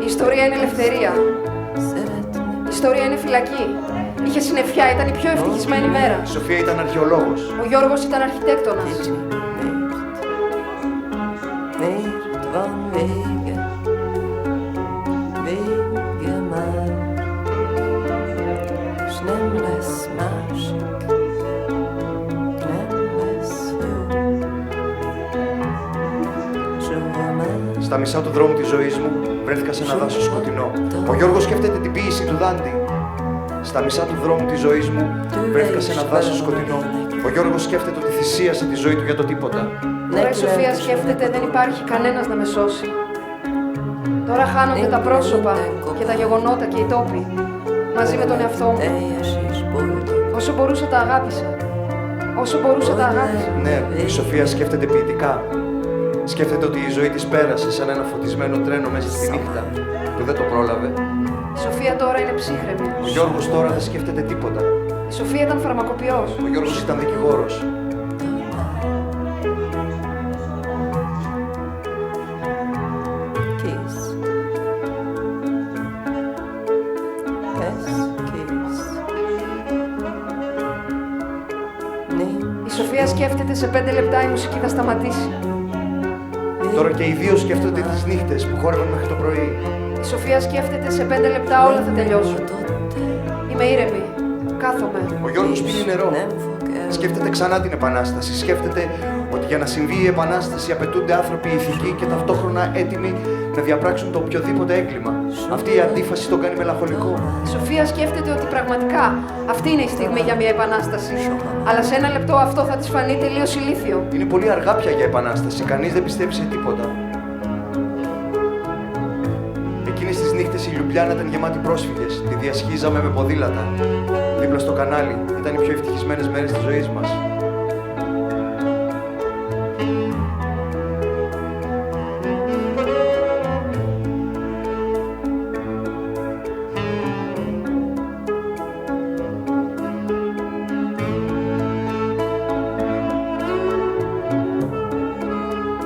Η ιστορία είναι ελευθερία. Η ιστορία είναι φυλακή. Είχε συννεφιά, ήταν η πιο ευτυχισμένη μέρα. Η Σοφία ήταν αρχαιολόγος. Ο Γιώργος ήταν αρχιτέκτονας. Στα μισά του δρόμου της ζωής μου βρέθηκα σε ένα δάσος σκοτεινό. Ο Γιώργος σκέφτεται την ποίηση του Δάντη. Στα μισά του δρόμου της ζωής μου βρέθηκα σε ένα δάσος σκοτεινό. Ο Γιώργος σκέφτεται ότι θυσίασε τη ζωή του για το τίποτα. Τώρα η Σοφία σκέφτεται δεν υπάρχει κανένας να με σώσει. Τώρα χάνονται τα πρόσωπα και τα γεγονότα και οι τόποι. Μαζί με τον εαυτό μου. Όσο μπορούσα τα αγάπησα. Όσο μπορούσα τα αγάπησα. Ναι, η Σοφία σκέφτεται ποιητικά. Σκέφτεται ότι η ζωή της πέρασε σαν ένα φωτισμένο τρένο μέσα στη νύχτα που δεν το πρόλαβε. Η Σοφία τώρα είναι ψύχρεμη. Ο Γιώργος τώρα δεν σκέφτεται τίποτα. Η Σοφία ήταν φαρμακοποιός. Ο Γιώργος ήταν δικηγόρος. Η Σοφία σκέφτεται σε 5 λεπτά η μουσική θα σταματήσει. Τώρα και οι δύο σκέφτονται τις νύχτες που χόρευαν μέχρι το πρωί. Η Σοφία σκέφτεται σε 5 λεπτά όλα θα τελειώσουν. Είμαι ήρεμη. Κάθομαι. Ο Γιώργος πίνει νερό. Σκέφτεται ξανά την Επανάσταση. Σκέφτεται ότι για να συμβεί η Επανάσταση απαιτούνται άνθρωποι ηθικοί και ταυτόχρονα έτοιμοι να διαπράξουν το οποιοδήποτε έγκλημα. Αυτή η αντίφαση τον κάνει μελαγχολικό. Η Σοφία σκέφτεται ότι πραγματικά αυτή είναι η στιγμή για μια επανάσταση. Αλλά σε ένα λεπτό αυτό θα της φανεί τελείως ηλίθιο. Είναι πολύ αργά πια για επανάσταση. Κανείς δεν πιστεύει σε τίποτα. Εκείνες τις νύχτες η Λιουμπλιάνα ήταν γεμάτη πρόσφυγες. Τη διασχίζαμε με ποδήλατα. Δίπλα στο κανάλι ήταν οι πιο ευτυχισμένες μέρες της ζωής μας.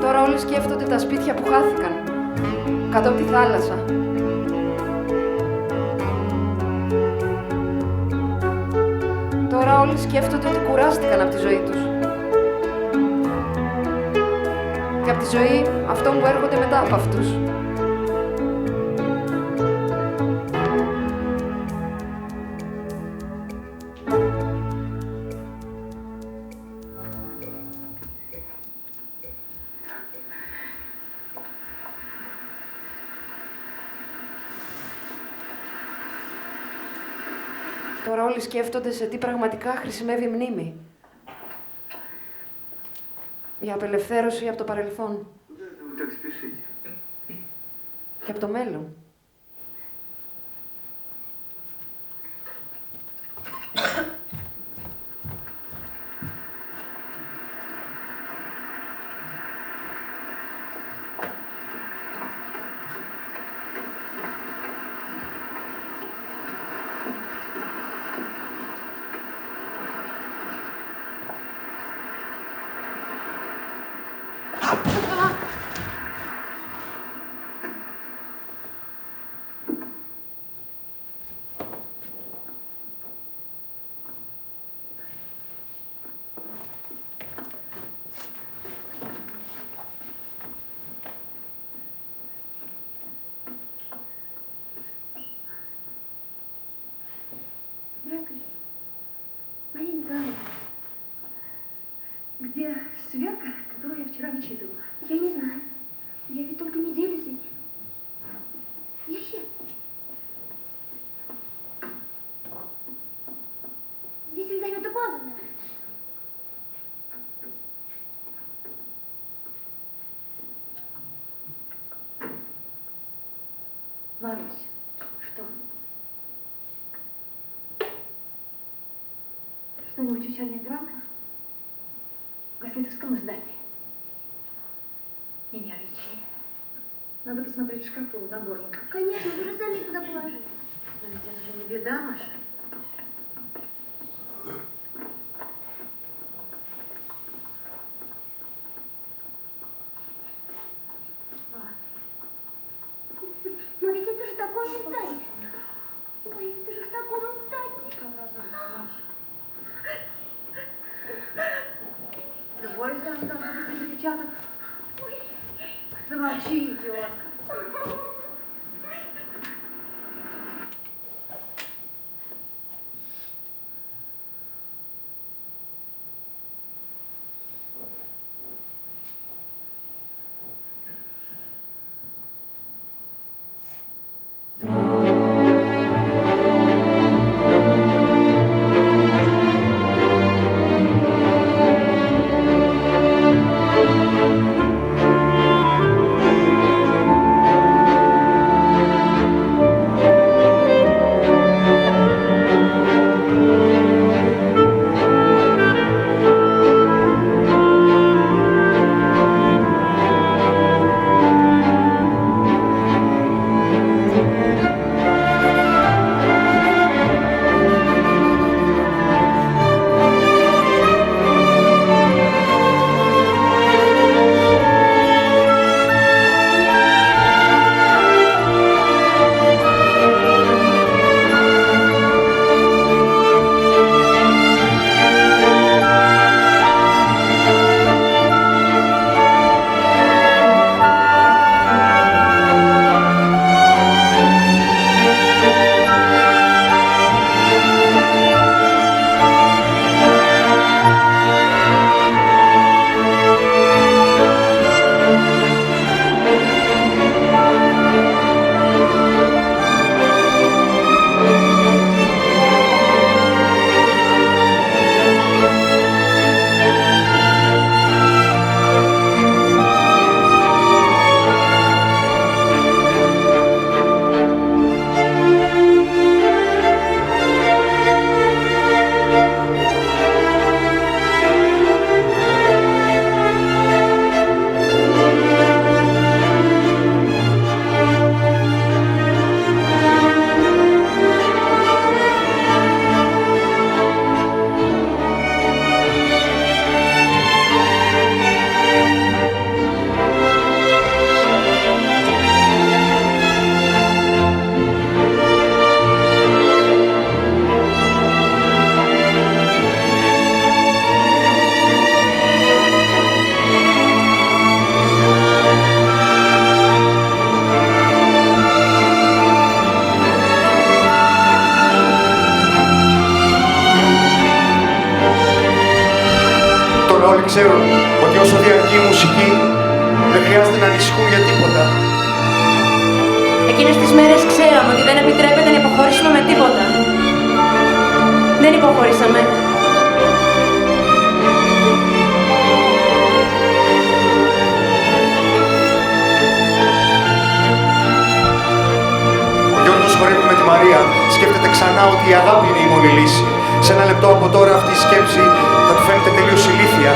Τώρα όλοι σκέφτονται τα σπίτια που χάθηκαν. Κάτω από τη θάλασσα. Τώρα όλοι σκέφτονται ότι κουράστηκαν από τη ζωή τους. Και από τη ζωή αυτών που έρχονται μετά από αυτούς. Τώρα όλοι σκέφτονται σε τι πραγματικά χρησιμεύει η μνήμη. Η απελευθέρωση από το παρελθόν. Και από το μέλλον. Где сверка, которую я вчера вычитывала? Я не знаю. Я ведь только неделю здесь. Ищи. Здесь Елизавета Павловна. Марусь, что? Что-нибудь у Черниграда? В Гослитовском издании. Надо посмотреть в шкафу, наборник. Конечно, вы же сами туда положили. Но ведь это же не беда, Маша. Но ведь это же такой стать. Ой, это же в таком стать. Любой там должен быть запечатан. Замолчи, идиотка. Όλοι ξέρουν ότι όσο διαρκεί η μουσική δεν χρειάζεται να ανησυχούν για τίποτα. Εκείνες τις μέρες ξέραμε ότι δεν επιτρέπεται να υποχωρήσουμε με τίποτα. Δεν υποχωρήσαμε. Ο Γιώργος χορεύει με τη Μαρία. Σκέφτεται ξανά ότι η αγάπη είναι η μόνη λύση. Σε ένα λεπτό από τώρα αυτή η σκέψη θα του φαίνεται τελείως ηλίθια.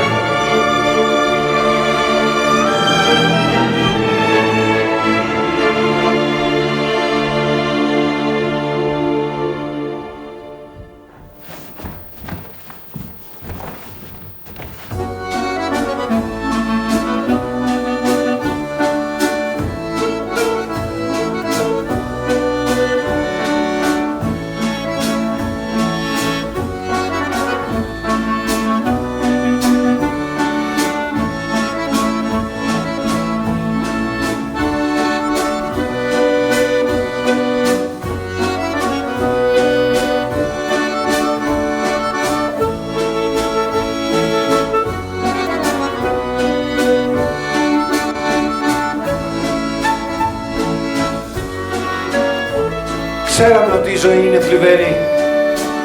Ξέραμε ότι η ζωή είναι θλιβερή,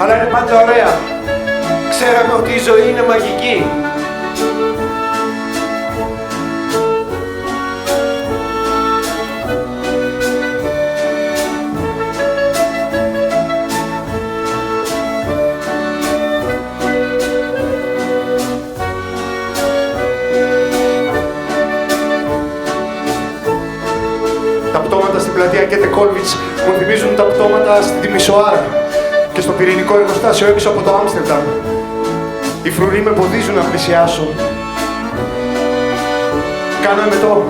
αλλά είναι πάντα ωραία. Ξέραμε ότι η ζωή είναι μαγική. της μου θυμίζουν τα πτώματα στη Τιμισοάρα και στο πυρηνικό εργοστάσιο έξω από το Άμστερνταμ. Οι φρουροί με εμποδίζουν να πλησιάσω. Κάνω εμετό.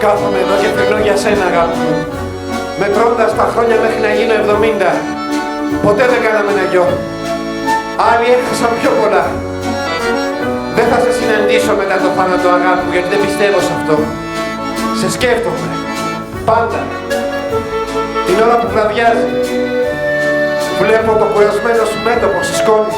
Κάθομαι εδώ και περνώ για σένα, αγάπη μου. Μετρώντας τα χρόνια μέχρι να γίνω 70. Ποτέ δεν κάναμε ένα γιο. Άλλοι έχασαν πιο πολλά. Δεν θα σε συναντήσω μετά το θάνατο, αγάπη μου, γιατί δεν πιστεύω σε αυτό. Σε σκέφτομαι. Πάντα. Την ώρα που βραδιάζει. Βλέπω το κουρασμένο σου μέτωπο στη σκόνη.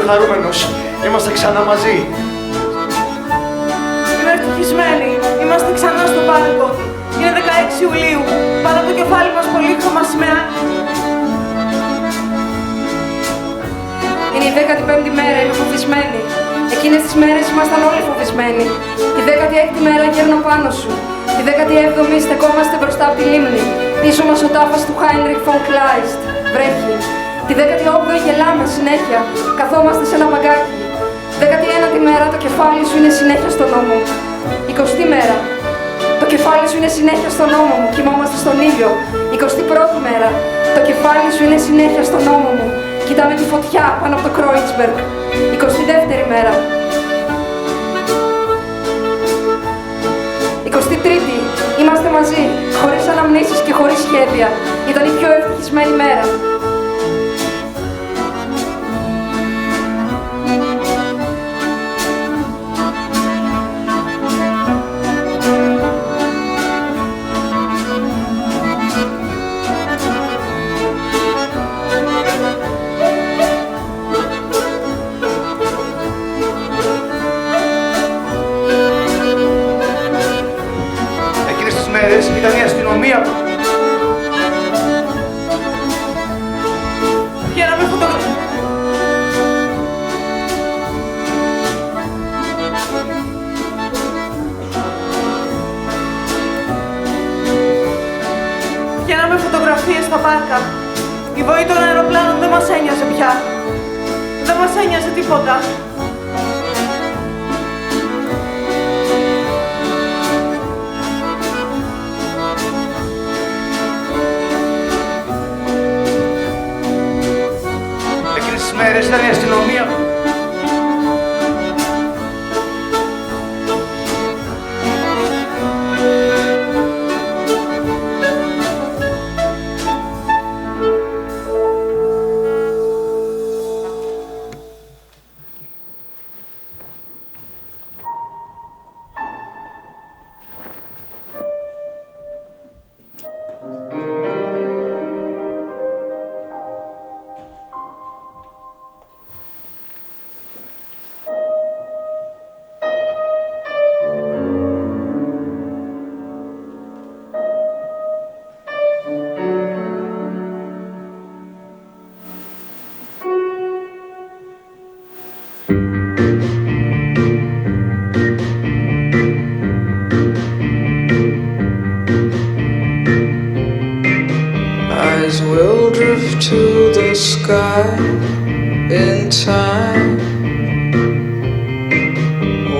Χαρούμενος. Είμαστε ξανά μαζί. Είμαι ευτυχισμένη. Είμαστε ξανά στο πάρκο. Είναι 16 Ιουλίου. Πάνω από το κεφάλι μας πολύχρωμα σημαία. Είναι η 15η μέρα, είμαι φοβισμένη. Εκείνες τις μέρες ήμασταν όλοι φοβισμένοι. Τη 16η μέρα γέρνω πάνω σου. Τη 17η στεκόμαστε μπροστά από τη λίμνη. Πίσω μας ο τάφας του Χάινριχ φον Κλάιστ. Βρέχει. Τη 18η γελάμε συνέχεια. Καθόμαστε σε ένα παγκάκι. 19η μέρα το κεφάλι σου είναι συνέχεια στον ώμο μου. 20η μέρα. Το κεφάλι σου είναι συνέχεια στον ώμο μου. Κοιμόμαστε στον ήλιο. 21η μέρα. Το κεφάλι σου είναι συνέχεια στον ώμο μου. Κοιτάμε τη φωτιά πάνω από το Κρόιτσμπεργκ. 22η μέρα. 23η. Είμαστε μαζί. Χωρίς αναμνήσεις και χωρίς σχέδια. Ήταν η πιο ευτυχισμένη μέρα. Ήταν η αστυνομία που... Βγαίναμε φωτογραφίες. Βγαίναμε φωτογραφίες στα πάρκα. Η βοή των αεροπλάνων δεν μας ένοιαζε πια. Δεν μας ένοιαζε τίποτα. Ήταν η αστυνομία. To the sky in time,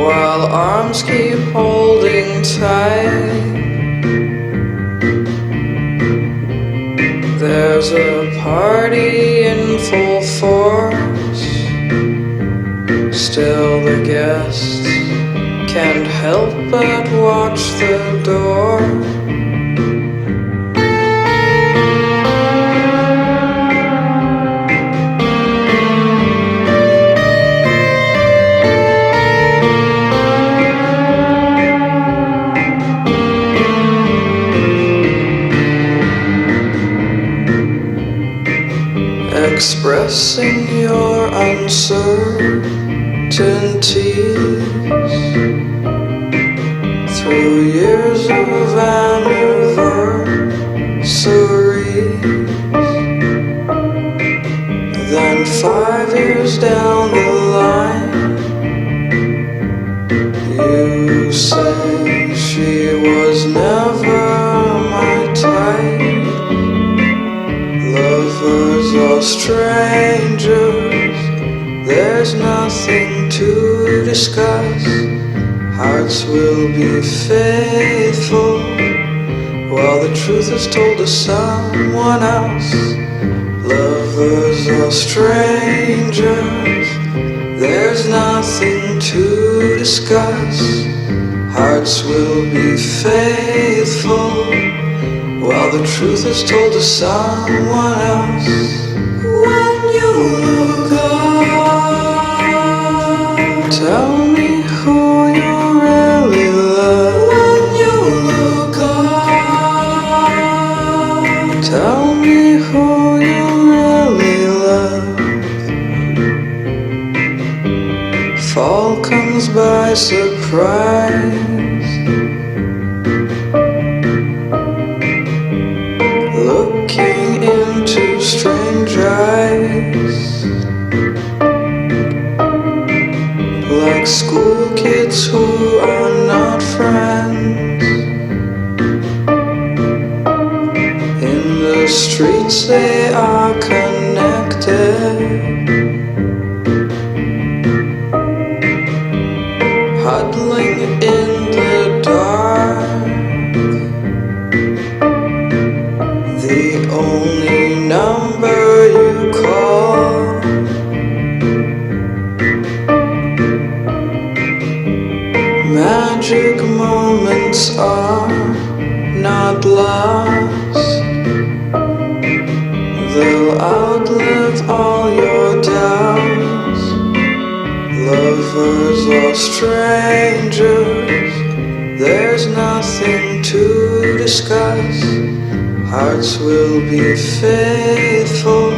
while arms keep holding tight. There's a party in full force, still the guests can't help but watch the door. expressing your uncertainties through years of anniversaries. Then 5 years down the line, you say she was never my type. Lovers or strangers, there's nothing to discuss. Hearts will be faithful while the truth is told to someone else. Lovers or strangers, there's nothing to discuss. Hearts will be faithful while the truth is told to someone else. When you look up, tell me who you really love. When you look up, tell me who you really love. Fall comes by surprise. Looking into strange eyes, like school kids who are not friends. In the streets they are connected, huddling in the dark. The only number you call, magic moments are not lost. They'll outlive all your doubts. Lovers or strangers, there's nothing to discuss. Hearts will be faithful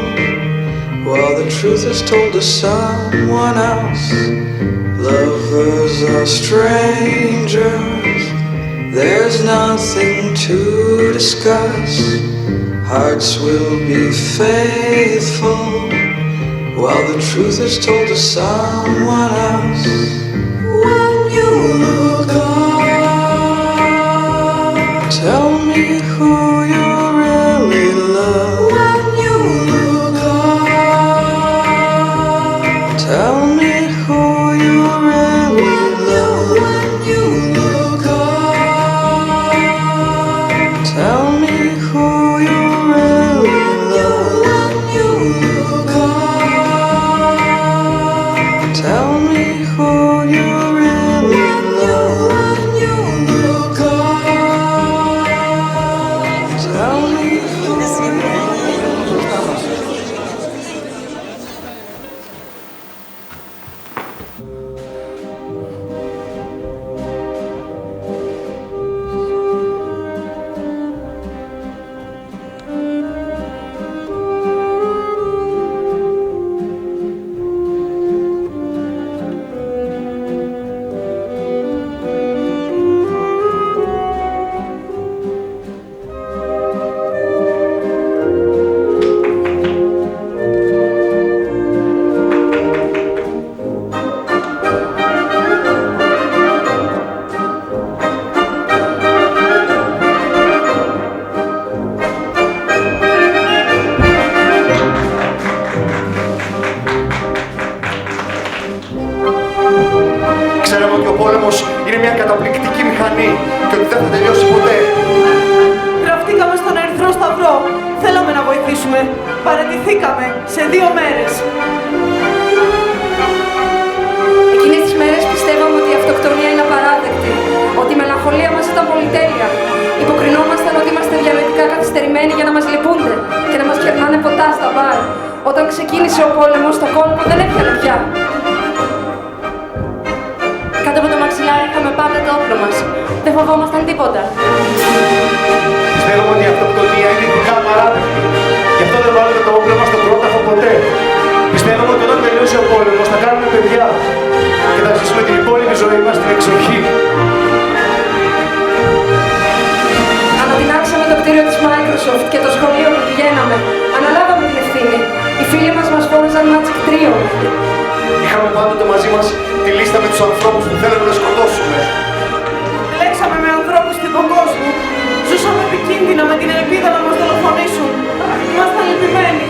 while the truth is told to someone else. Lovers or strangers, there's nothing to discuss. Hearts will be faithful while the truth is told to someone else. When you look up, tell me who you really love. When you look up, tell me who you really love. When you look up, tell me who you really love. When you look up, tell me who you really love. When you look up, tell me who you Ξέραμε ότι ο πόλεμος είναι μια καταπληκτική μηχανή και ότι δεν θα τελειώσει ποτέ. Γραφτήκαμε στον Ερυθρό Σταυρό. Θέλαμε να βοηθήσουμε. Παραιτηθήκαμε σε 2 μέρες. Εκείνες τις μέρες πιστεύαμε ότι η αυτοκτονία είναι απαράδεκτη, ότι η μελαγχολία μας ήταν πολυτέλεια. Υποκρινόμασταν ότι είμαστε διανοητικά καθυστερημένοι για να μας λυπούνται και να μας κερνάνε ποτά στα μπαρ. Όταν ξεκίνησε ο πόλεμος, το κόλπο δεν έπιανε πια. Κάτω από το μαξιλάρι είχαμε πάντα το όπλο μας. Δεν φοβόμασταν τίποτα. Πιστεύω ότι η αυτοκτονία είναι ειδικά απαράδεκτη. Γι' αυτό δεν βάλουμε το όπλο μας στον πρόταφο ποτέ. Πιστεύαμε ότι όταν τελειώσει ο πόλεμος θα κάνουμε παιδιά και θα ζήσουμε την υπόλοιπη ζωή μας στην εξοχή. Ανατινάξαμε το κτίριο της Microsoft και το σχολείο που πηγαίναμε. Αναλάβαμε την ευθύνη. Οι φίλοι μας μας φώναζαν Magic Trio. Είχαμε πάντοτε μαζί μας τη λίστα με τους ανθρώπους που θέλαμε να σκοτώσουμε. Λέξαμε με ανθρώπους τύπο κόσμου. Ζούσαμε επικίνδυνα με την ελπίδα να μας δολοφονήσουν. Ήμασταν λυπημένοι.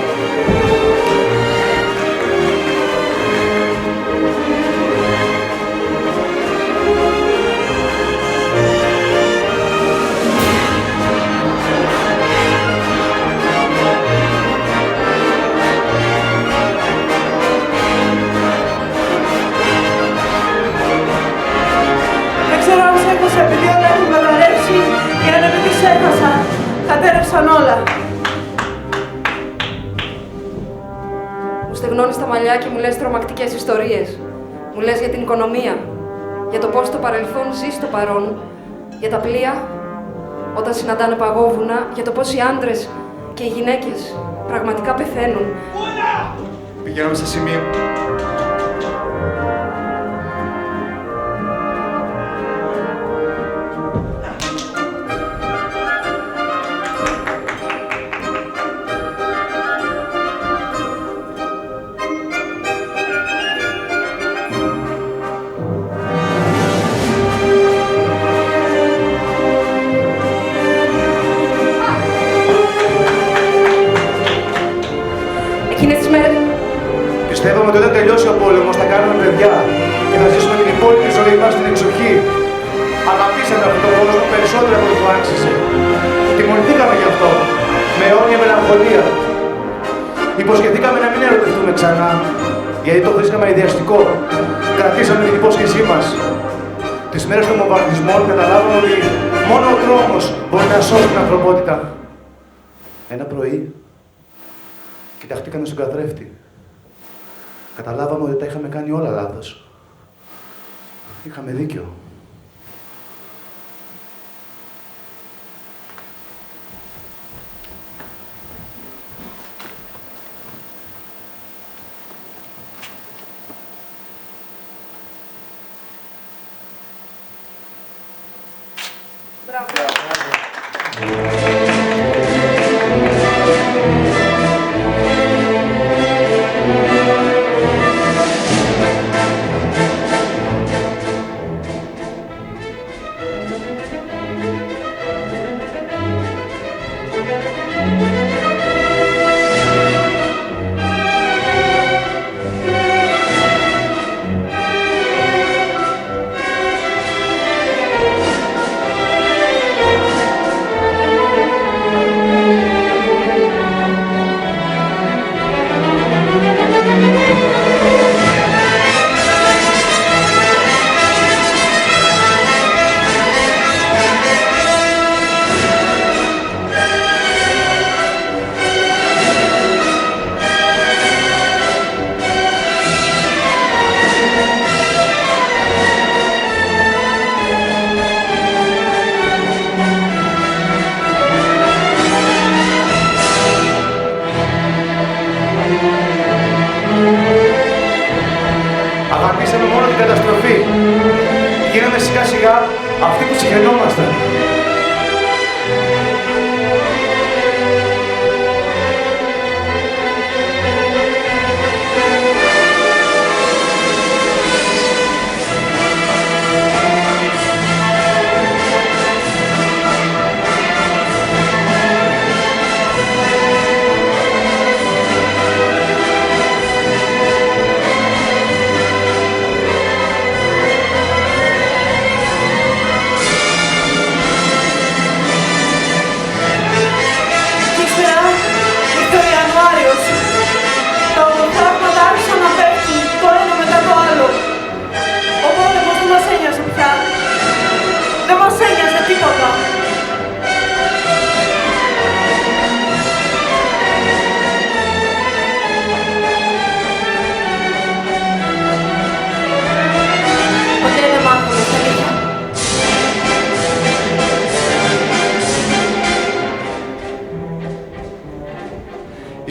Δεν ξέρω αν σε έχασα επειδή όλα έχουν καταρρεύσει ή αν επειδή σε έχασα. Κατέρευσαν όλα. Μου στεγνώνεις τα μαλλιά και μου λες τρομακτικές ιστορίες. Μου λες για την οικονομία, για το πώς το παρελθόν ζει στο παρόν, για τα πλοία όταν συναντάνε παγόβουνα, για το πώς οι άντρες και οι γυναίκες πραγματικά πεθαίνουν. Πηγαίναμε σε σημείο. Εκείνες τις μέρες Πιστεύαμε ότι όταν τελειώσει ο πόλεμος θα κάνουμε παιδιά και θα ζήσουμε την υπόλοιπη ζωή μας στην εξοχή. Αγαπήσαμε αυτόν τον κόσμο περισσότερο από ό,τι του άξιζε. Τιμωρηθήκαμε γι' αυτό, με αιώνια μελαγχολία. Υποσχεθήκαμε να μην ερωτευτούμε ξανά, γιατί το βρίσκαμε αειδιαστικό. Κρατήσαμε την υπόσχεσή μας. Τις μέρες των βομβαρδισμών καταλάβαμε ότι μόνο ο τρόμος μπορεί να σώσει την ανθρωπότητα. Ένα πρωί, κοιταχτήκαμε στον καθρέφτη. Καταλάβαμε ότι τα είχαμε κάνει όλα λάθος. Είχαμε δίκιο. Αγαπήσαμε μόνο την καταστροφή. Γίναμε σιγά σιγά αυτοί που συγχαινόμασταν.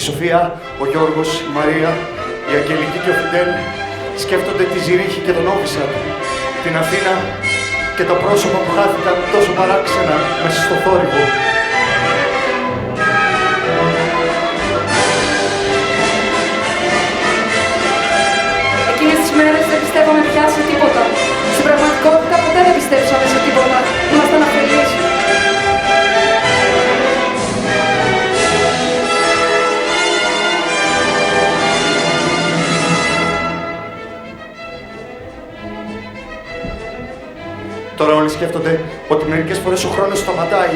Σοφία, ο Γιώργος, η Μαρία, η Αγγελική και ο Φιντέλ σκέφτονται τη Ζηρίχη και τον Όφισσα, την Αθήνα και τα πρόσωπα που χάθηκαν τόσο παράξενα μέσα στο θόρυβο. Εκείνες τις μέρες δεν πιστεύαμε πια σε τίποτα. Στην πραγματικότητα ποτέ δεν πιστέψαμε σε τίποτα. Ήμασταν αφελείς. Τώρα όλοι σκέφτονται ότι μερικές φορές ο χρόνος σταματάει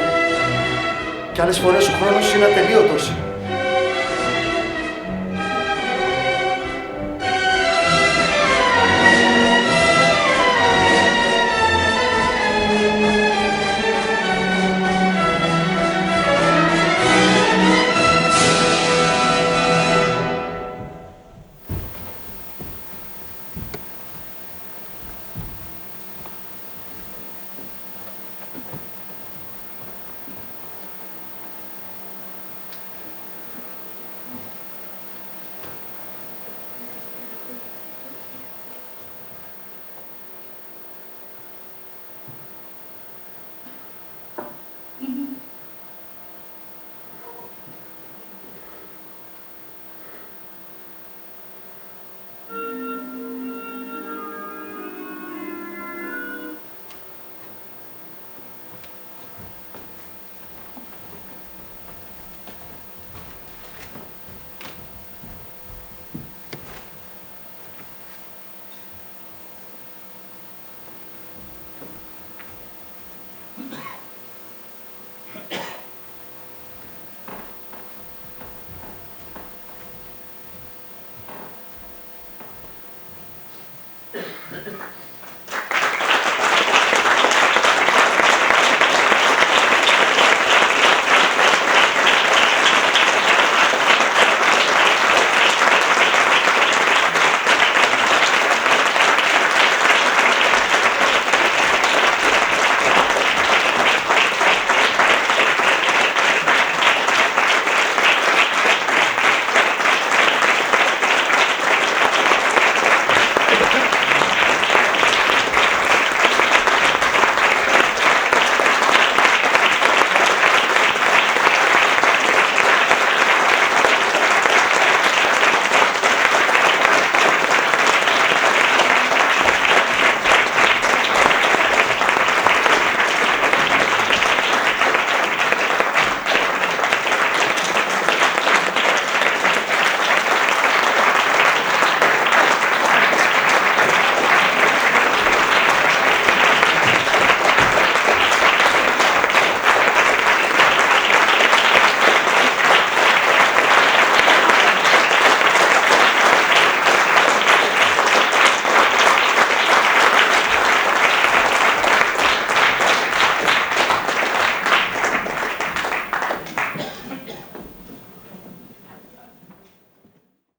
και άλλες φορές ο χρόνος είναι ατελείωτος.